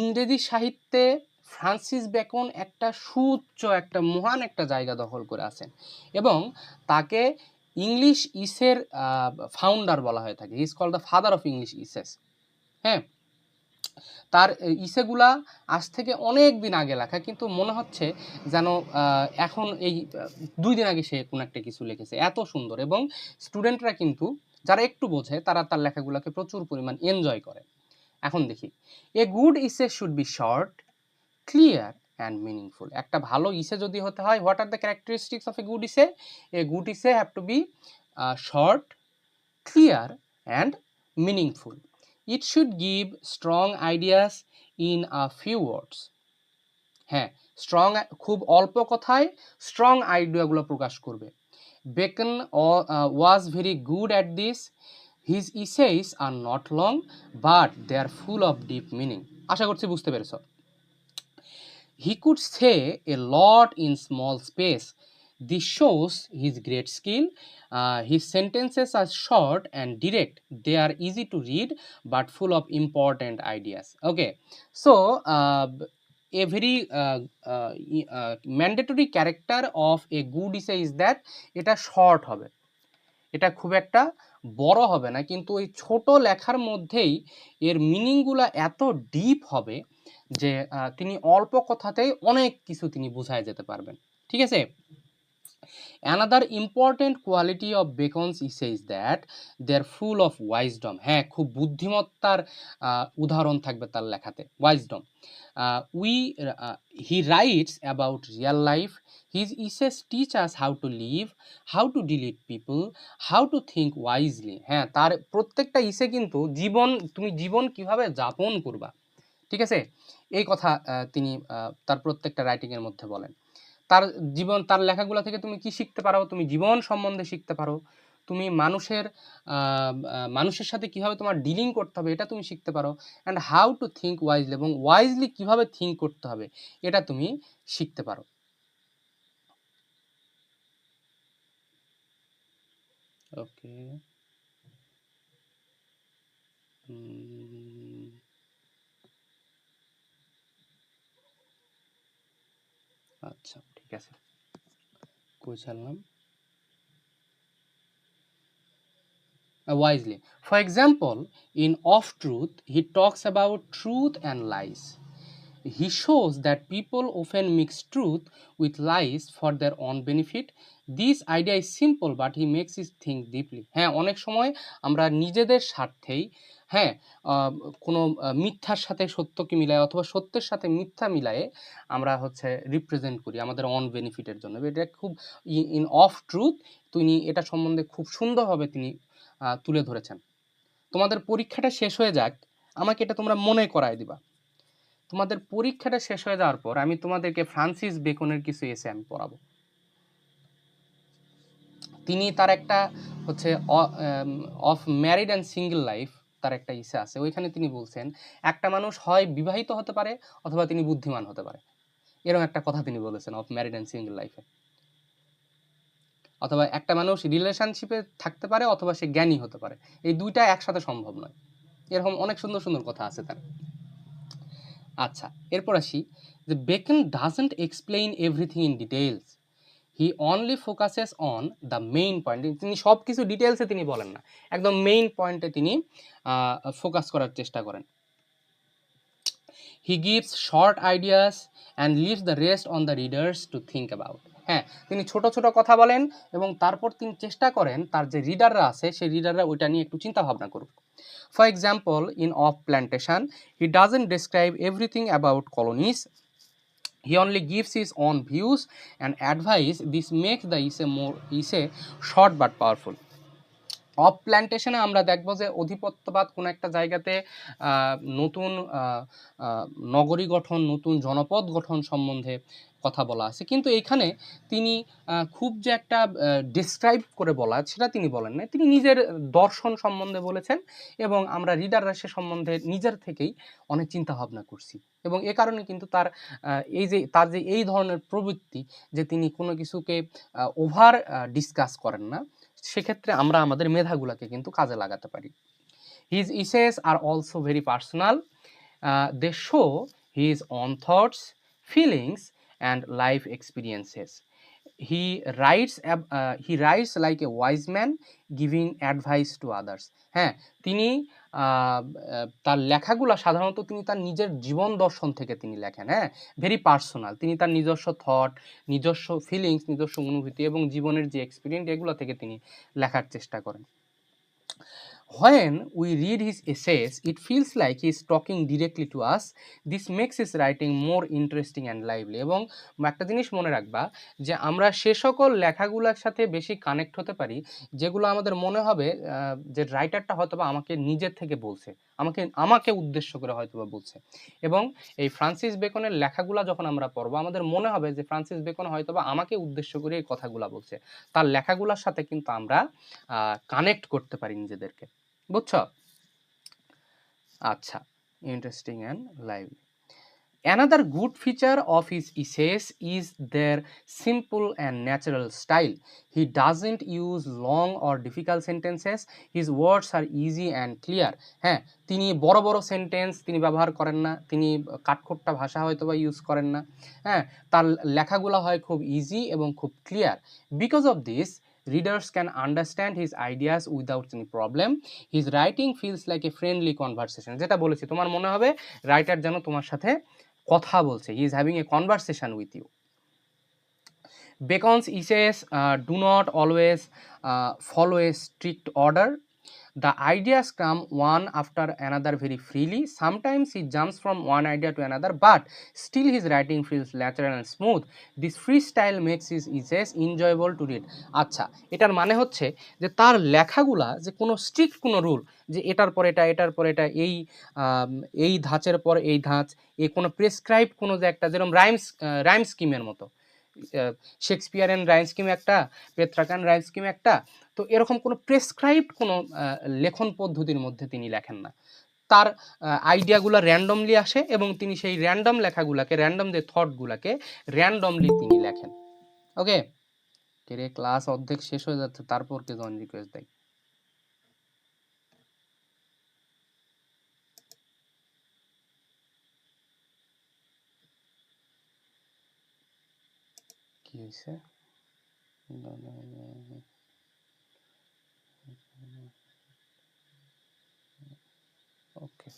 ইংরেজি সাহিত্যে Francis Bacon একটা সুউচ্চ, একটা মহান একটা জায়গা দখল করে আছেন, এবং তাকে ইংলিশ ইসের ফাউন্ডার বলা হয়ে থাকে। He is called the father of English essays. হ্যাঁ, তার ইসেগুলা আজ থেকে অনেক দিন আগে লেখা, কিন্তু মনে হচ্ছে যেন এখন এই 2 দিন আগে সে কোনো একটা কিছু লিখেছে, এত সুন্দর। এবং স্টুডেন্টরা কিন্তু যারা একটু বোঝে, তারা তার লেখাগুলোকে প্রচুর পরিমাণ এনজয় করে। এখন দেখি, a good essay should be short, clear and meaningful. একটা ভালো ইসে যদি হতে হয়, what are the characteristics of a good essay? A good essay have to be short, clear and meaningful. It should give strong ideas in a few words. হ্যাঁ, strong, খুব অল্প কথায় strong আইডিয়াগুলো প্রকাশ করবে। Bacon was very good at this. His essays are not long but they are full of deep meaning. আশা করছি বুঝতে পেরেছ। He could say a lot in small space. This shows his great skill. His sentences are short and direct. They are easy to read but full of important ideas. Okay, so a very mandatory character of a good essay is that এটা short হবে, এটা খুব একটা বড় হবে না, কিন্তু ওই ছোট লেখার মধ্যেই এর মিনিংগুলো এত ডিপ হবে যে তিনি অল্প কথাতেই অনেক কিছু তিনি বুঝায় যেতে পারবেন। ঠিক আছে, Another important quality of Bacon's essay is that they're full of wisdom. হ্যাঁ, খুব বুদ্ধিমত্তার উদাহরণ থাকবে তার লেখাতে। Wisdom. He writes about real life. His essays teach us how to live, how to deal with people, how to think wisely. হ্যাঁ, তার প্রত্যেকটা ইসে কিন্তু তুমি জীবন কিভাবে যাপন করবা, ঠিক আছে, এই কথা তিনি তার প্রত্যেকটা রাইটিংয়ের মধ্যে বলেন। তার লেখাগুলো থেকে তুমি কি শিখতে পারো? তুমি জীবন সম্বন্ধে শিখতে পারো, তুমি মানুষের সাথে কিভাবে তোমার ডিলিং করতে হবে এটা তুমি শিখতে পারো, and how to think wisely, এবং ওয়াইজলি কিভাবে থিঙ্ক করতে হবে এটা তুমি শিখতে পারো। ওকে, আচ্ছা ঠিক আছে, কই ছাড়লাম? Wisely. For example, in Off Truth, he talks about truth and lies. He shows that people often mix truth with lies for their own benefit. This idea is simple, but he makes us think deeply. হ্যাঁ, অনেক সময় আমরা নিজেদের স্বার্থেই হ্যাঁ কোনো মিথ্যার সাথে সত্যকে মিলায় অথবা সত্যের সাথে মিথ্যা মিলায়ে আমরা হচ্ছে রিপ্রেজেন্ট করি আমাদের অন বেনিফিটের জন্য। এটা খুব ইন অফ ট্রুথ তিনি এটা সম্বন্ধে খুব সুন্দরভাবে তিনি তুলে ধরেছেন। তোমাদের পরীক্ষাটা শেষ হয়ে যাক, আমাকে এটা তোমরা মনে করায় দিবা। তোমাদের পরীক্ষাটা শেষ হয়ে যাওয়ার পর আমি তোমাদেরকে ফ্রান্সিস বেকনের কিছু এসে আমি পড়াবো। তিনি তার একটা হচ্ছে of married and single life তার একটা ইসে আছে, ওইখানে তিনি বলছেন একটা মানুষ হয় বিবাহিত হতে পারে অথবা তিনি বুদ্ধিমান হতে পারে, এরকম একটা কথা তিনি বলেছেন অফ ম্যারিড অ্যান্ড সিঙ্গেল লাইফে। অথবা একটা মানুষ রিলেশনশিপে থাকতে পারে অথবা সে জ্ঞানী হতে পারে, এই দুইটা একসাথে সম্ভব নয়। এরকম অনেক সুন্দর সুন্দর কথা আছে তার। আচ্ছা, এরপর আসি যে beacon doesn't explain everything in details, he only focuses on the main point. তিনি সব কিছু ডিটেলসে তিনি বলেন না, একদম মেইন পয়েন্টে তিনি ফোকাস করার চেষ্টা করেন। He gives short ideas and leaves the rest on the readers to think about. হ্যাঁ, তিনি ছোট ছোট কথা বলেন এবং তারপর তিনি চেষ্টা করেন তার যে রিডাররা আছে সেই রিডাররা ওইটা নিয়ে একটু চিন্তা ভাবনা করুক। For example, in Off Plantation, he doesn't describe everything about colonies. He only gives his own views and advice. This makes the essay short but powerful. Of প্ল্যান্টেশনে আমরা দেখব যে অধিপত্যবাদ কোনো একটা জায়গাতে নতুন নগরী গঠন, নতুন জনপদ গঠন সম্বন্ধে কথা বলা আছে, কিন্তু এখানে তিনি খুব যে একটা ডিসক্রাইব করে বলা সেটা তিনি বলেন না, তিনি নিজের দর্শন সম্বন্ধে বলেছেন এবং আমরা রিডাররা সে সম্বন্ধে নিজের থেকেই অনেক চিন্তা ভাবনা করছি। এবং এ কারণে কিন্তু তার এই ধরনের প্রবৃত্তি যে তিনি কোনো কিছুকে ওভার ডিসকাস করেন না, সেক্ষেত্রে আমরা আমাদের মেধাগুলোকে কিন্তু কাজে লাগাতে পারি। His essays are also very personal. They show his own thoughts, feelings, and life experiences. He writes like a wise man giving advice to others. হ্যাঁ, তিনি তার লেখাগুলো সাধারণত তিনি তার নিজের জীবন দর্শন থেকে তিনি লেখেন। হ্যাঁ, ভেরি পার্সোনাল, তিনি তার নিজস্ব থট, নিজস্ব ফিলিংস, নিজস্ব অনুভূতি এবং জীবনের যে এক্সপিরিয়েন্স এগুলো থেকে তিনি লেখার চেষ্টা করেন। When we read his essays, it feels like he is talking directly to us. This makes his writing more interesting and lively. এবং একটা জিনিস মনে রাখবা যে আমরা সে সকল লেখাগুলোর সাথে বেশি কানেক্ট হতে পারি যেগুলো আমাদের মনে হবে যে রাইটারটা হয়তোবা আমাকে নিজের থেকে বলছে, আমাকে উদ্দেশ্য করে হয়তোবা বলছে। এবং এই ফ্রান্সিস বেকনের লেখাগুলো যখন আমরা পড়বো আমাদের মনে হবে যে ফ্রান্সিস বেকন হয়তোবা আমাকে উদ্দেশ্য করে এই কথাগুলো বলছে, তার লেখাগুলোর সাথে কিন্তু আমরা কানেক্ট করতে পারি নিজেদেরকে, বুঝছো? আচ্ছা, interesting and lively. Another good feature of his essays is their simple and natural style. He doesn't use long or difficult sentences. His words are easy and clear. হ্যাঁ, তিনি বড় বড় সেন্টেন্স তিনি ব্যবহার করেন না, তিনি কাঠখোট্টা ভাষা হয়তো বা ইউজ করেন না। হ্যাঁ, তার লেখাগুলো হয় খুব ইজি এবং খুব clear. Because of this, readers can understand his ideas without any problem. His writing feels like a friendly conversation. যেটা বলেছি, তোমার মনে হবে রাইটার যেন তোমার সাথে কথা বলছে, he is having a conversation with you. Bacon's essays do not always follow a strict order. The ideas come one after another very freely. Sometimes he jumps from one idea to another, but still his writing feels natural and smooth. This freestyle makes his essays enjoyable to read. আচ্ছা, এটার মানে হচ্ছে যে তার লেখাগুলা যে কোনো strict কোনো rule, যে এটার পর এটা, এটার পর এটা, এই ধাঁচের পর এই ধাঁচ, এই কোনো প্রেসক্রাইব কোনো যে একটা, যেরকম রাইম স্কিমের মতো, শেক্সপিয়ারের রাইম স্কিম একটা, পেত্রাকান রাইম স্কিম একটা, তো এরকম কোনো প্রেসক্রাইবড কোনো লেখন পদ্ধতির মধ্যে তিনি লেখেন না। তার আইডিয়াগুলো র্যান্ডমলি আসে এবং তিনি সেই র্যান্ডম লেখাগুলাকে, র্যান্ডম যে থটগুলাকে র্যান্ডমলি তিনি লেখেন। ওকে, রে ক্লাস অর্ধেক শেষ হয়ে যাচ্ছে, তারপর কে জয়েন রিকোয়েস্ট দেয়? কি হয়েছে? ওকে,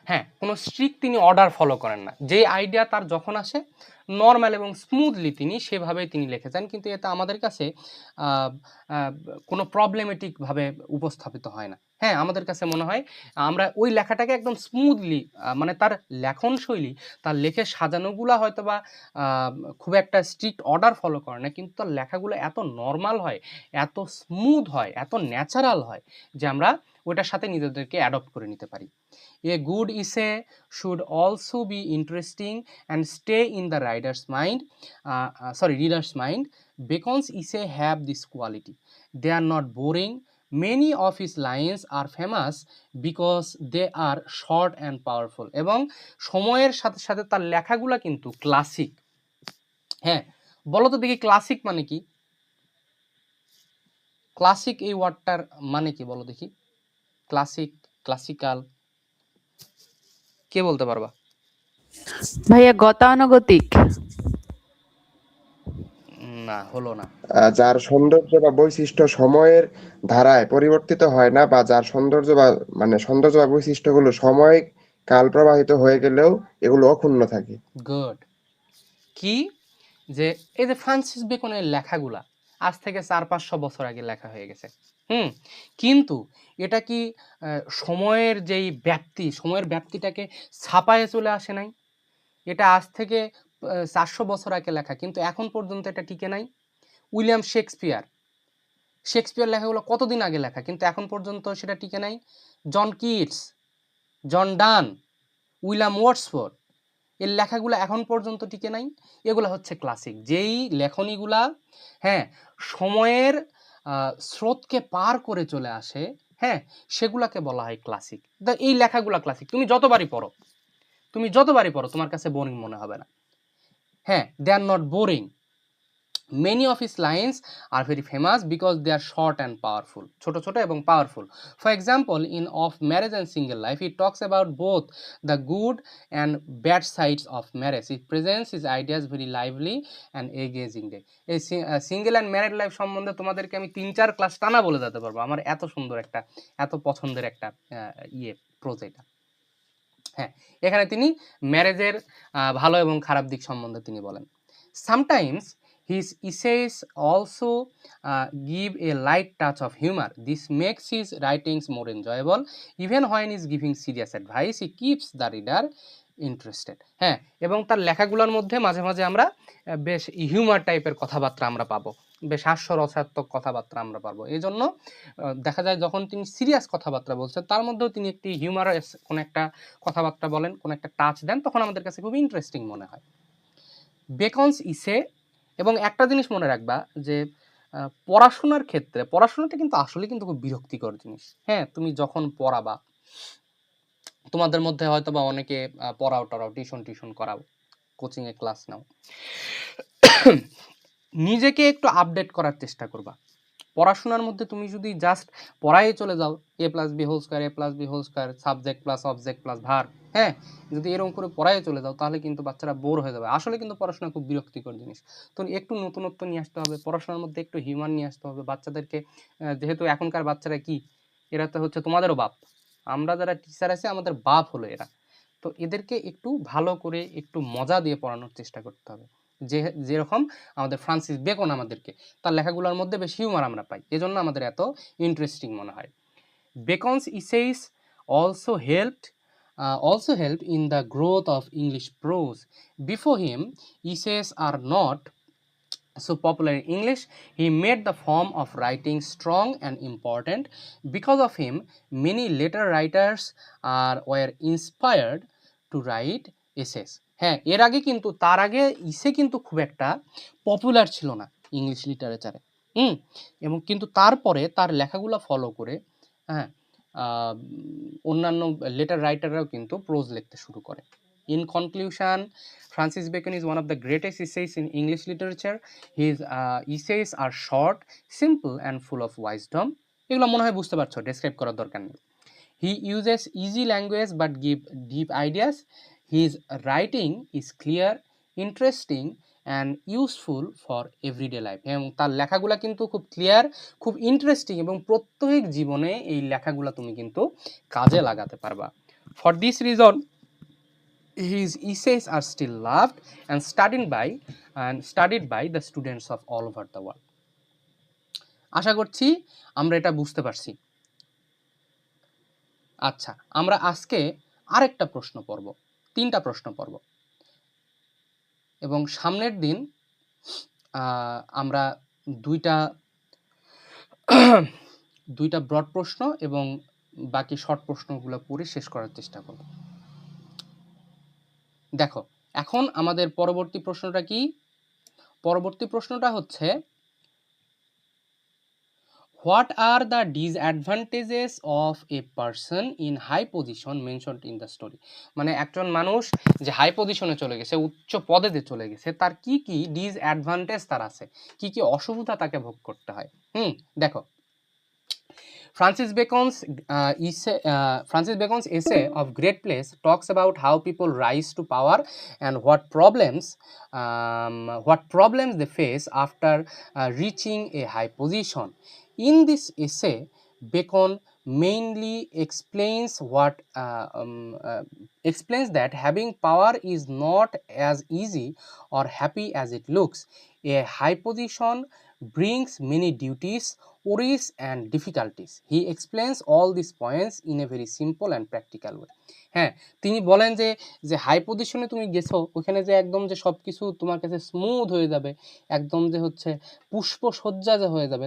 হ্যাঁ, কোনো স্ট্রিক্ট তিনি অর্ডার ফলো করেন না, যে আইডিয়া তার যখন আসে নর্মাল এবং স্মুথলি তিনি সেভাবেই তিনি লিখেছেন, কিন্তু এটা আমাদের কাছে কোনো প্রবলেমেটিকভাবে উপস্থাপিত হয় না। হ্যাঁ, আমাদের কাছে মনে হয় আমরা ওই লেখাটাকে একদম স্মুথলি, মানে তার লেখন শৈলী, তার লেখে সাজানোগুলো হয়তো বা খুব একটা স্ট্রিক্ট অর্ডার ফলো করে না, কিন্তু তার লেখাগুলো এত নর্মাল হয়, এত স্মুথ হয়, এত ন্যাচারাল হয় যে আমরা ওইটার সাথে নিজেদেরকে অ্যাডপ্ট করে নিতে পারি। A good essay should also be interesting and stay in the reader's mind. Bacon's essay have this quality. They are not boring. Many of his lines are famous because they are short and powerful. এবং সময়ের সাথে সাথে তার লেখাগুলা কিন্তু classic. হ্যাঁ, বলো তো দেখি ক্লাসিক মানে কি? ক্লাসিক এই ওয়ার্ডটার মানে কি বলো দেখি? ক্লাসিক, ক্লাসিক্যাল, কে বলতে পারবা? ভাইয়া গতানুগতিক। না, হলো না। যার সৌন্দর্য বা বৈশিষ্ট্য সময়ের ধারায় পরিবর্তিত হয় না, বা যার সৌন্দর্য বা বৈশিষ্ট্যগুলো সময় কাল প্রবাহিত হয়ে গেলেও এগুলো অক্ষুণ্ণ থাকে। গুড। কি যে এই যে ফ্রান্সিস বেকনের লেখাগুলা আজ থেকে 400-500 বছর আগে লেখা হয়ে গেছে, কিন্তু এটা কি সময়ের যেই ব্যাপ্তি, সময়ের ব্যাপ্তিটাকে ছাপায়ে চলে আসে নাই? এটা আজ থেকে 400 বছর আগে লেখা, কিন্তু এখন পর্যন্ত এটা টিকে নাই। উইলিয়াম শেক্সপিয়ার লেখাগুলো কতদিন আগে লেখা, কিন্তু এখন পর্যন্ত সেটা টিকে নাই। জন কিটস, জন ডান, উইলিয়াম ওয়ার্ডসওয়ার্থ, এর লেখাগুলো এখন পর্যন্ত টিকে নাই। এগুলো হচ্ছে ক্লাসিক, যেই লেখনীগুলা হ্যাঁ সময়ের স্রোতকে পার করে চলে আসে, হ্যাঁ, সেগুলাকে বলা হয় ক্লাসিক। এই লেখাগুলা ক্লাসিক, তুমি যতবারই পড়ো তোমার কাছে বোরিং মনে হবে না। হ্যাঁ, they are not boring. Many of his lines are very famous because they are short and powerful. ছোট ছোট এবং powerful. For example, in Of Marriage and Single Life, he talks about both the good and bad sides of marriage. He presents his ideas very lively and engaging. এই single and married life সম্বন্ধে তোমাদেরকে আমি 3-4 class টানা বলে যেতে পারবো। আমার এত সুন্দর একটা, এত পছন্দের একটা প্রোজ এটা। হ্যাঁ, এখানে তিনি ম্যারেজের ভালো এবং খারাপ দিক সম্বন্ধে তিনি বলেন। Sometimes his essays also give a light touch of humor. This makes his writings more enjoyable. Even when he is giving serious advice, he keeps the reader interested. হ্যাঁ, এবং তার লেখাগুলোর মধ্যে মাঝে মাঝে আমরা বেশ হিউমার টাইপের কথাবার্তা আমরা পাবো, বেশ হাস্যরসাত্মক কথাবার্তা আমরা পাবো। এই জন্য দেখা যায় যখন তিনি সিরিয়াস কথাবার্তা বলছেন, তার মধ্যেও তিনি একটি হিউমারাস কোনো একটা কথাবার্তা বলেন, কোনো একটা টাচ দেন, তখন আমাদের কাছে খুব ইন্টারেস্টিং মনে হয়। বেকনস ইসে, এবং একটা জিনিস মনে রাখবা যে পড়াশোনার ক্ষেত্রে, পড়াশোনাটা কিন্তু আসলে কিন্তু খুব বিরক্তিকর জিনিস। হ্যাঁ, তুমি যখন পড়াবা, তোমাদের মধ্যে হয়তো বা অনেকে পড়াও টড়াও, টিউশন করাও, কোচিংয়ে ক্লাস নাও, নিজেকে একটু আপডেট করার চেষ্টা করবা। পড়াশোনার মধ্যে তুমি যদি জাস্ট পড়ায় চলে যাও, a+b² subject plus object plus verb, হ্যাঁ, যদি এরকম করে পড়ায় চলে যাও, তাহলে কিন্তু বাচ্চারা বোর হয়ে যাবে। আসলে কিন্তু পড়াশোনা খুব বিরক্তিকর জিনিস। তো একটু নতুনত্ব নিয়ে আসতে হবে, পড়াশোনার মধ্যে একটু হিউমার নিয়ে আসতে হবে বাচ্চাদেরকে। যেহেতু এখনকার বাচ্চারা কি, এরা তো হচ্ছে তোমাদেরও বাপ, আমরা যারা টিচার আছি আমাদের বাপ হলো এরা। তো এদেরকে একটু ভালো করে একটু মজা দিয়ে পড়ানোর চেষ্টা করতে হবে। যেরকম আমাদের ফ্রান্সিস বেকন আমাদেরকে তার লেখাগুলোর মধ্যে বেশ হিউমার আমরা পাই, এজন্য আমাদের এত ইন্টারেস্টিং মনে হয়। বেকনস ইসেইস also helped in the growth of English prose. Before him, essays are not so popular in English. He made the form of writing strong and important. Because of him, many later writers were inspired to write essays. হ্যাঁ, এর আগে কিন্তু তার আগে ইসে কিন্তু খুব একটা পপুলার ছিল না ইংলিশ লিটারেচারে। এবং কিন্তু তারপরে তার লেখাগুলো ফলো করে হ্যাঁ অন্যান্য লেটার রাইটাররাও কিন্তু প্রোজ লিখতে শুরু করে। In conclusion, Francis Bacon is one of the greatest essayists in English literature. His essays are short, simple, and full of wisdom. এগুলো মনে হয় বুঝতে পারছো, ডেসক্রাইব করার দরকার নেই। He uses easy language but give deep ideas. His writing is clear, interesting, and useful for everyday life. এবং তার লেখাগুলো কিন্তু খুব ক্লিয়ার, খুব ইন্টারেস্টিং, এবং প্রত্যেক জীবনে এই লেখাগুলো তুমি কিন্তু কাজে লাগাতে পারবা। For this reason, his essays are still loved and studied by the students of all over the world. আশা করছি আমরা এটা বুঝতে পারছি। আচ্ছা, আমরা আজকে আরেকটা প্রশ্ন পড়ব, 3টা প্রশ্ন পড়ব, এবং সামনের দিন আমরা দুইটা ব্রড প্রশ্ন এবং বাকি শর্ট প্রশ্নগুলো পড়ে শেষ করার চেষ্টা করব। দেখো, এখন আমাদের পরবর্তী প্রশ্নটা কি? পরবর্তী প্রশ্নটা হচ্ছে, What are the disadvantages of a person in high position mentioned in the story? মানে একজন মানুষ যে হাই পজিশনে চলে গেছে, উচ্চ পদে চলে গেছে, তার কি কি ডিসঅ্যাডভান্টেজ তার আছে, কি কি অসুবিধা তাকে ভোগ করতে হয়। দেখো, Francis Bacon's essay of Great Place talks about how people rise to power and what problems they face after reaching a high position. In this essay, Bacon mainly explains that having power is not as easy or happy as it looks. A high position brings many duties, worries, and difficulties. He explains all these points in a very simple and practical way. হ্যাঁ, তিনি বলেন যে high পজিশনে তুমি গেছো, ওখানে যে একদম যে সব কিছু তোমার কাছে স্মুথ হয়ে যাবে, একদম যে হচ্ছে পুষ্পসজ্জা যে হয়ে যাবে,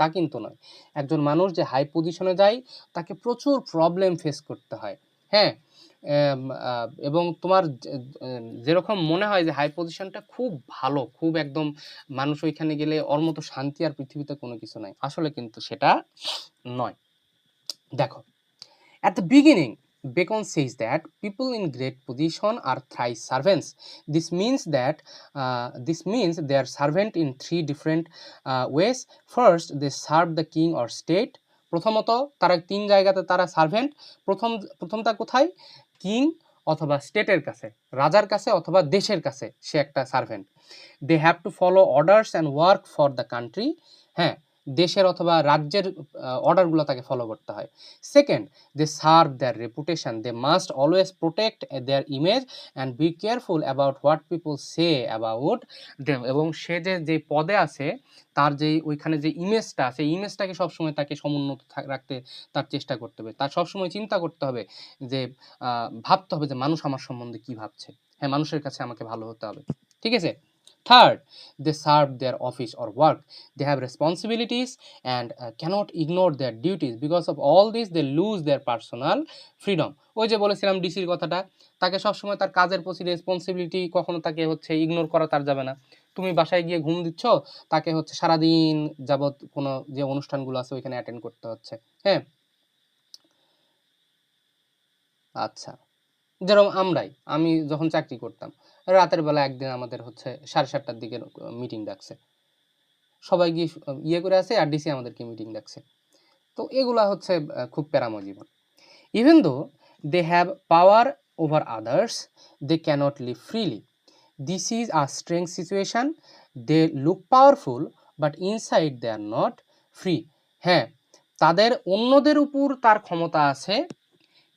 তা কিন্তু নয়। একজন মানুষ যে হাই পজিশনে যায়, তাকে প্রচুর প্রবলেম ফেস করতে হয়। হ্যাঁ, এবং তোমার যেরকম মনে হয় যে হাই পজিশনটা খুব ভালো, খুব একদম মানুষ ওইখানে গেলে ওর মতো শান্তি আর পৃথিবীতে কোনো কিছু নাই, আসলে কিন্তু সেটা নয়। দেখো, at the beginning, Bacon says that people in great position are thrice servants. This means they are servant in 3 different ways. First, they serve the king or state. প্রথমত তারা 3 জায়গাতে তারা সার্ভেন্ট। প্রথমটা কোথায়? কিং অথবা স্টেটের কাছে, রাজার কাছে অথবা দেশের কাছে সে একটা servant. They have to follow orders and work for the country. হ্যাঁ, দেশের অথবা রাজ্যের অর্ডারগুলো তাকে ফলো করতে হয়। Second, they serve their reputation. They must always protect their image and be careful about what people say about them. এবং সে যে পদে আছে, তার ওইখানে যে ইমেজটা আছে, ইমেজটাকে সবসময় তাকে সমুন্নত রাখতে তার চেষ্টা করতে হবে। তার সবসময় চিন্তা করতে হবে, যে ভাবতে হবে যে মানুষ আমার সম্বন্ধে কি ভাবছে। হ্যাঁ, মানুষের কাছে আমাকে ভালো হতে হবে। ঠিক আছে? Third, they serve their office or work. They have responsibilities and cannot ignore their duties. Because of all this, they lose their personal freedom. ওই যে বলেছিলাম ডিসির কথাটা, তাকে সবসময় তার কাজের প্রতি রেসপন্সিবিলিটি কখনো তাকে ইগনোর করা তার যাবে না। তুমি বাসায় গিয়ে ঘুম দিচ্ছ, তাকে সারাদিন যাবৎ কোনো যে অনুষ্ঠানগুলো আছে ওইখানে অ্যাটেন্ড করতে হচ্ছে। হ্যাঁ, আচ্ছা, যেরকম আমি যখন চাকরি করতাম, রাতের বেলা একদিন আমাদের 7:30টার দিকে মিটিং ডাকছে, সবাই গিয়ে ইয়ে করে আছে, আর ডিসি আমাদেরকে মিটিং ডাকছে। তো এগুলা খুব প্যারাময় জীবন। Even though they have power over others, they cannot live freely. This is a strange situation. They look powerful but inside they are not free. হ্যাঁ, তাদের অন্যদের উপর তার ক্ষমতা আছে,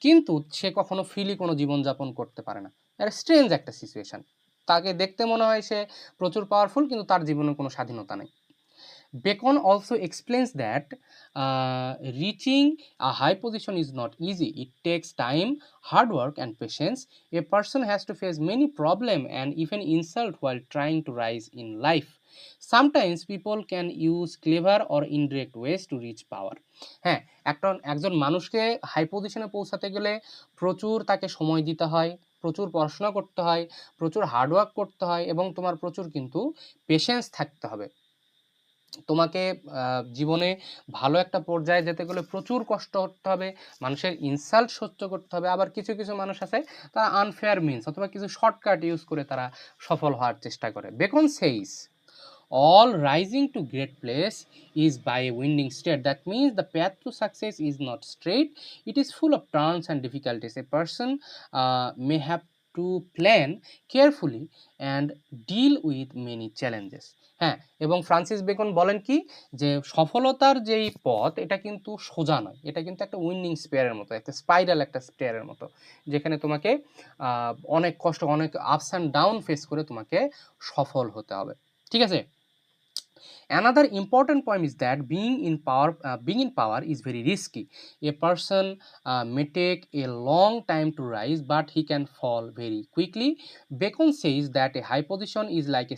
কিন্তু সে কখনো ফ্রিলি কোনো জীবনযাপন করতে পারে না। এটা স্ট্রেঞ্জ একটা সিচুয়েশন। তাকে দেখতে মনে হয় সে প্রচুর পাওয়ারফুল, কিন্তু তার জীবনে কোনো স্বাধীনতা নেই। Bacon also explains that reaching a high position is not easy. It takes time, hard work, and patience. A person has to face many problems and even insult while trying to rise in life. Sometimes people can use clever or indirect ways to reach power. হ্যাঁ, একজন মানুষকে high পজিশনে পৌঁছাতে গেলে প্রচুর তাকে সময় দিতে হয়, প্রচুর পড়াশোনা করতে হয়, প্রচুর হার্ডওয়ার্ক করতে হয়, এবং তোমার প্রচুর কিন্তু পেশেন্স থাকতে হবে। তোমাকে জীবনে ভালো একটা পর্যায়ে যেতে গেলে প্রচুর কষ্ট করতে হবে, মানুষের ইনসাল্ট সহ্য করতে হবে। আবার কিছু কিছু মানুষ আছে তারা আনফেয়ার মিনস অথবা কিছু শর্টকাট ইউজ করে তারা সফল হওয়ার চেষ্টা করে। Beacon says all rising to great place is by a winding stair. That means the path to success is not straight, it is full of turns and difficulties. A person may have to plan carefully and deal with many challenges. হ্যাঁ, এবং Francis Bacon বলেন কি, যে সফলতার যেই পথ এটা কিন্তু সোজা নয়, এটা কিন্তু একটা উইন্ডিং স্পেয়ারের মতো, একটা স্পাইরাল একটা স্পেয়ারের মতো, যেখানে তোমাকে অনেক কষ্ট, অনেক আপস অ্যান্ড ডাউন ফেস করে তোমাকে সফল হতে হবে। ঠিক আছে। Another important point is that being in power is very risky. A person may take a long time to rise, but he can fall very quickly. Bacon says that a high position is like a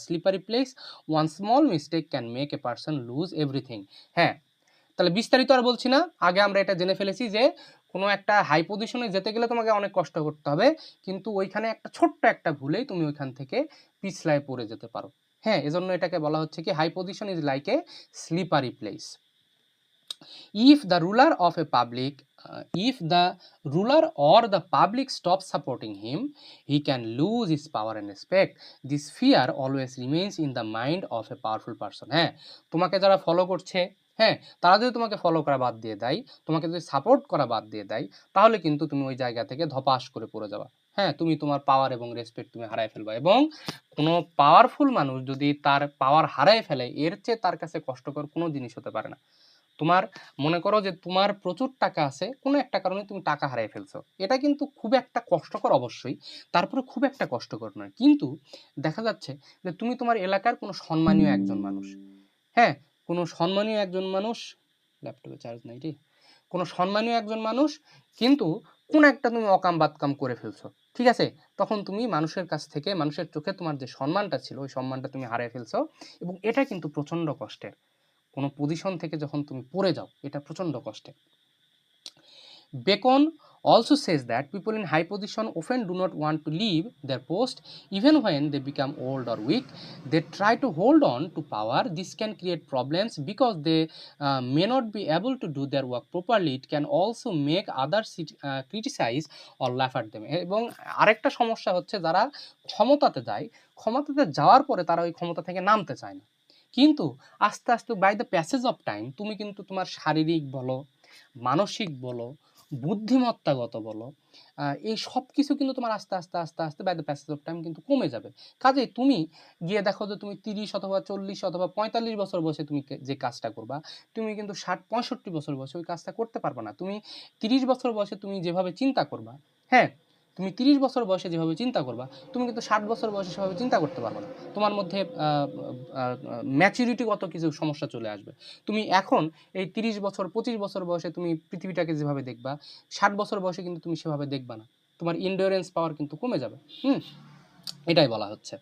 slippery place. One small mistake can make a person lose everything. হ্যাঁ, তাহলে বিস্তারিত আর বলছি না, আগে আমরা এটা জেনে ফেলেছি যে কোনো একটা হাই পজিশনে যেতে গেলে তোমাকে অনেক কষ্ট করতে হবে, কিন্তু ওইখানে একটা ছোট্ট একটা ভুলেই তুমি ওইখান থেকে পিছলায় পড়ে যেতে পারো। হ্যাঁ, এজন্য এটাকে বলা হচ্ছে কি, high position is like a slippery place. If the ruler of a public if the ruler or the public stops supporting him, he can lose his power and respect. This fear always remains in the mind of a powerful person. হ্যাঁ, তোমাকে যারা follow করছে, হ্যাঁ, তারা যদি তোমাকে follow করা বাদ দিয়ে দেয়, তোমাকে যদি সাপোর্ট করা বাদ দিয়ে দেয়, তাহলে কিন্তু তুমি ওই জায়গা থেকে ধপাস করে পড়ে যাবা। হ্যাঁ, তুমি তোমার পাওয়ার এবং রেসপেক্ট তুমি হারায় ফেলবা। এবং কোনো পাওয়ারফুল মানুষ যদি তার পাওয়ার হারায় ফেলে, এর চেয়ে তার কাছে কষ্টকর কোনো জিনিস হতে পারে না। তোমার মনে করো যে তোমার প্রচুর টাকা আছে, কোনো একটা কারণে তুমি টাকা হারিয়ে ফেলছো, এটা কিন্তু খুব একটা কষ্টকর অবশ্যই, তারপরে খুব একটা কষ্টকর নয়। কিন্তু দেখা যাচ্ছে যে তুমি তোমার এলাকার কোনো সম্মানীয় একজন মানুষ, হ্যাঁ, কোনো সম্মানীয় একজন মানুষ, ল্যাপটপে চার্জ নাই রে, কোনো সম্মানীয় একজন মানুষ, কিন্তু কোন একটা তুমি অকাম বাদকাম করে ফেলছো, ঠিক আছে, তখন তুমি মানুষের কাছ থেকে, মানুষের চোখে তোমার যে সম্মানটা ছিল ওই সম্মানটা তুমি হারিয়ে ফেলছো, এবং এটা কিন্তু প্রচন্ড কষ্টের। কোনো পজিশন থেকে যখন তুমি পড়ে যাও, এটা প্রচন্ড কষ্টের। Bacon also says that people in high position often do not want to leave their post even when they become old or weak. They try to hold on to power. This can create problems because they may not be able to do their work properly. It can also make others criticize or laugh at them. এবং আরেকটা সমস্যা হচ্ছে, যারা ক্ষমতাতে যায়, ক্ষমতাতে যাওয়ার পরে তারা ওই ক্ষমতা থেকে নামতে চায় না, কিন্তু আস্তে আস্তে by the passage of time তুমি কিন্তু তোমার শারীরিক বলো, মানসিক বলো, বুদ্ধিমত্তাগত বলো, এই সব কিছু কিন্তু তোমার আস্তে আস্তে আস্তে আস্তে by the passage of time কিন্তু কমে যাবে। কাজেই তুমি গিয়ে দেখো যে তুমি 30 অথবা 40 অথবা 45 বছর বয়সে তুমি যে কাজটা করবা, তুমি কিন্তু 60-65 বছর বয়সে ওই কাজটা করতে পারবে না। তুমি 30 বছর বয়সে তুমি যেভাবে চিন্তা করবা, হ্যাঁ, তুমি 30 বছর বয়সে যেভাবে চিন্তা করবা, তুমি কিন্তু 60 বছর বয়সে সেভাবে চিন্তা করতে পারবে না। তোমার মধ্যে ম্যাচুরিটিগত কিছু সমস্যা চলে আসবে। তুমি এখন এই 30 বছর 25 বছর বয়সে তুমি পৃথিবীটাকে যেভাবে দেখবা, 60 বছর বয়সে কিন্তু তুমি সেভাবে দেখবা না। তোমার এন্ডুরেন্স পাওয়ার কিন্তু কমে যাবে। এটাই বলা হচ্ছে।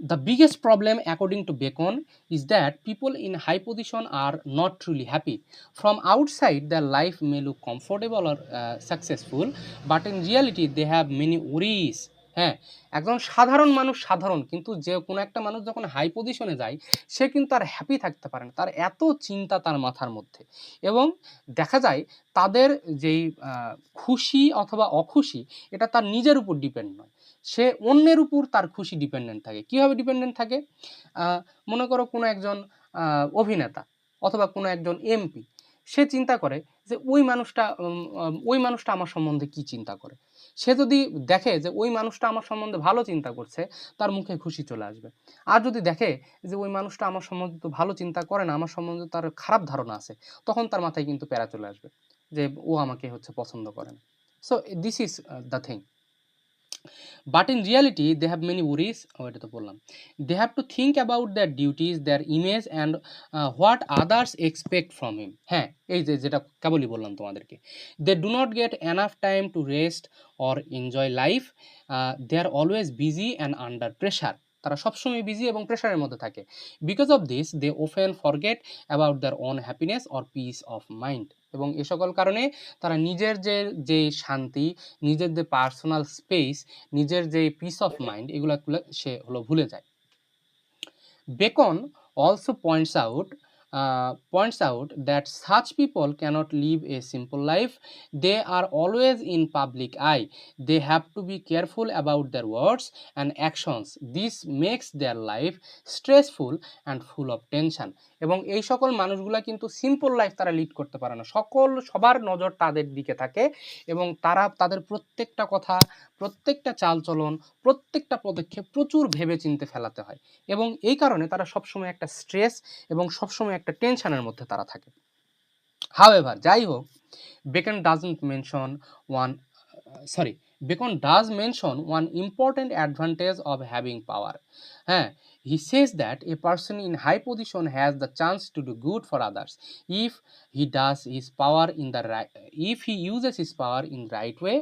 The biggest problem, according to Bacon, is that people in high position are not truly happy. From outside, their life may look comfortable or successful, but in reality, they have many worries. হ্যাঁ, একজন সাধারণ মানুষ সাধারণ, কিন্তু যে কোনো একটা মানুষ যখন হাই পজিশনে যায়, সে কিন্তু আর হ্যাপি থাকতে পারে না, তার এত চিন্তা তার মাথার মধ্যে। এবং দেখা যায় তাদের যেই খুশি অথবা অখুশি, এটা তার নিজের উপর ডিপেন্ড নয়, সে অন্যের উপর তার খুশি ডিপেন্ডেন্ট থাকে। কীভাবে ডিপেন্ডেন্ট থাকে? মনে করো কোনো একজন অভিনেতা অথবা কোনো একজন এমপি, সে চিন্তা করে যে ওই মানুষটা আমার সম্বন্ধে কি চিন্তা করে। সে যদি দেখে যে ওই মানুষটা আমার সম্বন্ধে ভালো চিন্তা করছে, তার মুখে খুশি চলে আসবে। আর যদি দেখে যে ওই মানুষটা আমার সম্বন্ধে তো ভালো চিন্তা করে না, আমার সম্বন্ধে তার খারাপ ধারণা আছে, তখন তার মাথায় কিন্তু প্যারা চলে আসবে। যে ও আমাকে হচ্ছে পছন্দ করে না। So this is the thing. But in reality, they have many worries. এটা তো বললাম। They have to think about their duties, their image and what others expect from him. হ্যাঁ, এই যে যেটা কেবলই বললাম তোমাদেরকে। They do not get enough time to rest or enjoy life. They are always busy and under pressure. তারা সবসময় busy এবং প্রেশারের মধ্যে থাকে। Because of this, they often forget about their own happiness or peace of mind. এবং এ সকল কারণে তারা নিজের যে শান্তি, নিজের যে পার্সোনাল স্পেস, নিজের যে পিস অফ মাইন্ড, এগুলো সে হলো ভুলে যায়। Bacon also points out that such people cannot live a simple life. They are always in public eye. They have to be careful about their words and actions. This makes their life stressful and full of tension. এবং এই সকল মানুষগুলা কিন্তু simple life তারা lead করতে পারে না। সবার নজর তাদের দিকে থাকে এবং তারা তাদের প্রত্যেকটা কথা, প্রত্যেকটা চালচলন, প্রত্যেকটা পদক্ষেপ প্রচুর ভেবে চিন্তে ফেলাতে হয় এবং এই কারণে তারা সবসময় একটা স্ট্রেস এবং সবসময় একটা টেনশনের মধ্যে তারা থাকে। However, যাই হোক, Bacon does mention one important advantage of having power. হ্যাঁ, he says that a person in high position has the chance to do good for others if he uses his power in the right way.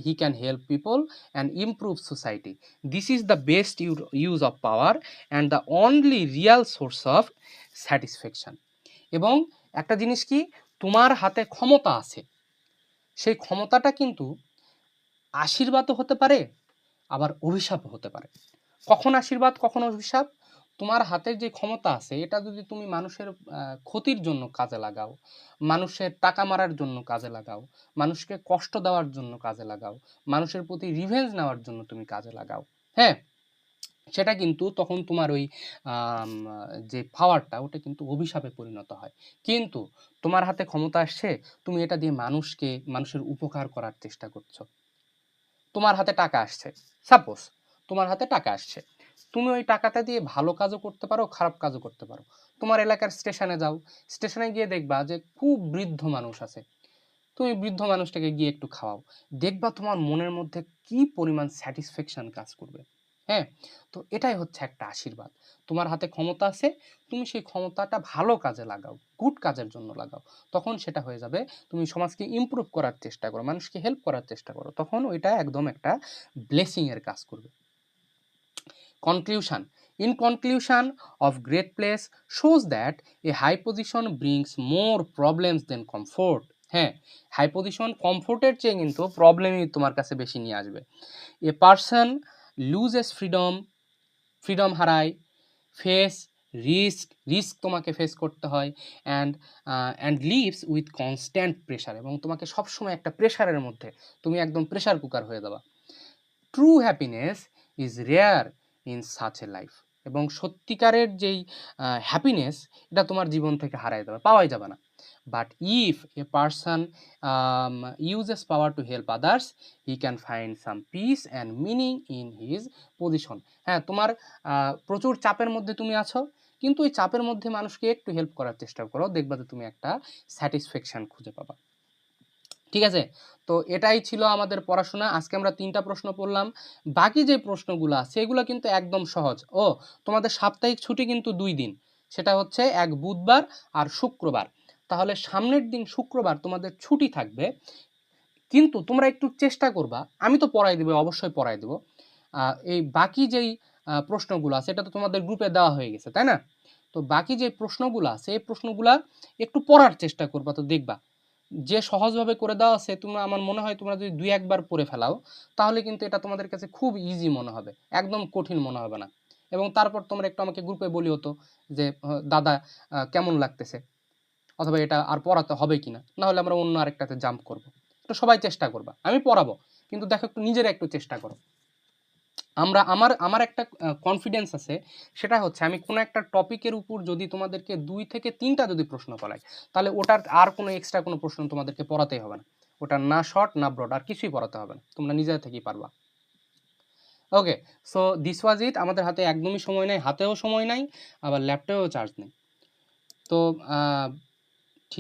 He can help people and improve society. This is the best use of power and the only real source of satisfaction. এবং একটা জিনিস কি, তোমার হাতে ক্ষমতা আছে, সেই ক্ষমতাটা কিন্তু আশীর্বাদও হতে পারে, আবার অভিশাপও হতে পারে। কখন আশীর্বাদ, কখন অভিশাপ? তোমার হাতে যে ক্ষমতা আছে, এটা যদি তুমি মানুষের ক্ষতির জন্য কাজে লাগাও, মানুষের টাকা মারার জন্য কাজে লাগাও, মানুষকে কষ্ট দেওয়ার জন্য কাজে লাগাও, মানুষের প্রতি রিভেঞ্জ নেওয়ার জন্য তুমি কাজে লাগাও, হ্যাঁ, সেটা কিন্তু তখন তোমার ওই যে পাওয়ারটা, ওটা কিন্তু অভিশাপে পরিণত হয়। কিন্তু তোমার হাতে ক্ষমতা আসছে, তুমি এটা দিয়ে মানুষের উপকার করার চেষ্টা করছো। তোমার হাতে টাকা আসছে, সাপোজ তোমার হাতে টাকা আসছে, তুমি ওই টাকাটা দিয়ে ভালো কাজও করতে পারো, খারাপ কাজও করতে পারো। তোমার এলাকার স্টেশনে যাও, স্টেশনে গিয়ে দেখবা যে খুব বৃদ্ধ মানুষ আছে, তুমি বৃদ্ধ মানুষটাকে গিয়ে একটু খাওয়াও, দেখবা তোমার মনের মধ্যে কি পরিমাণ স্যাটিসফ্যাকশন কাজ করবে। হ্যাঁ, তো এটাই হচ্ছে একটা আশীর্বাদ। তোমার হাতে ক্ষমতা আছে, তুমি সেই ক্ষমতাটা ভালো কাজে লাগাও, গুড কাজের জন্য লাগাও, তখন সেটা হয়ে যাবে, তুমি সমাজকে ইমপ্রুভ করার চেষ্টা করো, মানুষকে হেল্প করার চেষ্টা করো, তখন ওইটা একদম একটা ব্লেসিং এর কাজ করবে। Conclusion. In conclusion, of great place shows that a high position brings more problems than comfort. হ্যাঁ, হাই পজিশন কমফোর্টের চেয়ে কিন্তু প্রবলেমই তোমার কাছে বেশি নিয়ে আসবে। এ পারসন লুজেস ফ্রিডম হারায়, ফেস রিস্ক তোমাকে ফেস করতে হয়, and lives with constant pressure, এবং তোমাকে সবসময় একটা প্রেশারের মধ্যে, তুমি একদম প্রেশার কুকার হয়ে যাবা। True happiness is rare in such a life, এবং সত্যিকারের যেই হ্যাপিনেস, এটা তোমার জীবন থেকে হারাই যাবে, পাওয়াই যাবে না। But if a person uses power to help others, he can find some piece and meaning in his position. হ্যাঁ, তোমার প্রচুর চাপের মধ্যে তুমি আছো, কিন্তু ওই চাপের মধ্যে মানুষকে একটু হেল্প করার চেষ্টা করো, দেখবা যে তুমি একটা স্যাটিসফ্যাকশন খুঁজে পাবা। ঠিক আছে, তো এটাই ছিল আমাদের পড়াশোনা। আজকে আমরা 3টা প্রশ্ন পড়লাম। বাকি যে প্রশ্নগুলো আছে এগুলো কিন্তু একদম সহজ। তোমাদের সাপ্তাহিক ছুটি কিন্তু 2 দিন, সেটা হচ্ছে এক বুধবার আর শুক্রবার। তাহলে সামনের দিন শুক্রবার তোমাদের ছুটি থাকবে, কিন্তু তোমরা একটু চেষ্টা করবা, আমি তো পড়াই দেবো, অবশ্যই পড়াই দেবো, এই বাকি যেই প্রশ্নগুলো আছে, এটা তো তোমাদের গ্রুপে দেওয়া হয়ে গেছে, তাই না? তো বাকি যে প্রশ্নগুলো আছে, এই প্রশ্নগুলা একটু পড়ার চেষ্টা করবা, তো দেখবা যে সহজভাবে করে দেওয়া আছে, আমার মনে হয় তোমরা যদি 2-1 বার পড়ে ফেলাও, তাহলে কিন্তু এটা তোমাদের কাছে খুব ইজি মনে হবে, একদম কঠিন মনে হবে না। এবং তারপর তোমরা একটু আমাকে গ্রুপে বলিও তো যে দাদা কেমন লাগতেছে, অথবা এটা আর পড়াতে হবে কিনা, না হলে আমরা অন্য আরেকটাতে জাম্প করব। তো সবাই চেষ্টা করবা, আমি পড়াবো, কিন্তু দেখো একটু নিজেরা একটু চেষ্টা করো। আমার একটা কনফিডেন্স আছে, সেটা হচ্ছে আমি কোনো একটা টপিকের উপর যদি তোমাদেরকে 2 থেকে 3টা যদি প্রশ্ন করাই, তাহলে ওটার আর কোনো এক্সট্রা কোনো প্রশ্ন তোমাদেরকে পড়াতেই হবে না, ওটা না শর্ট না ব্রড, আর কিছুই পড়াতে হবে না, তোমরা নিজেরা থেকেই পারবা। ওকে, সো দিস ওয়াজ ইট। আমাদের হাতে একদমই সময় নাই, হাতেও সময় নাই, আবার ল্যাপটপেও চার্জ নেই। তো ঠিক আছে।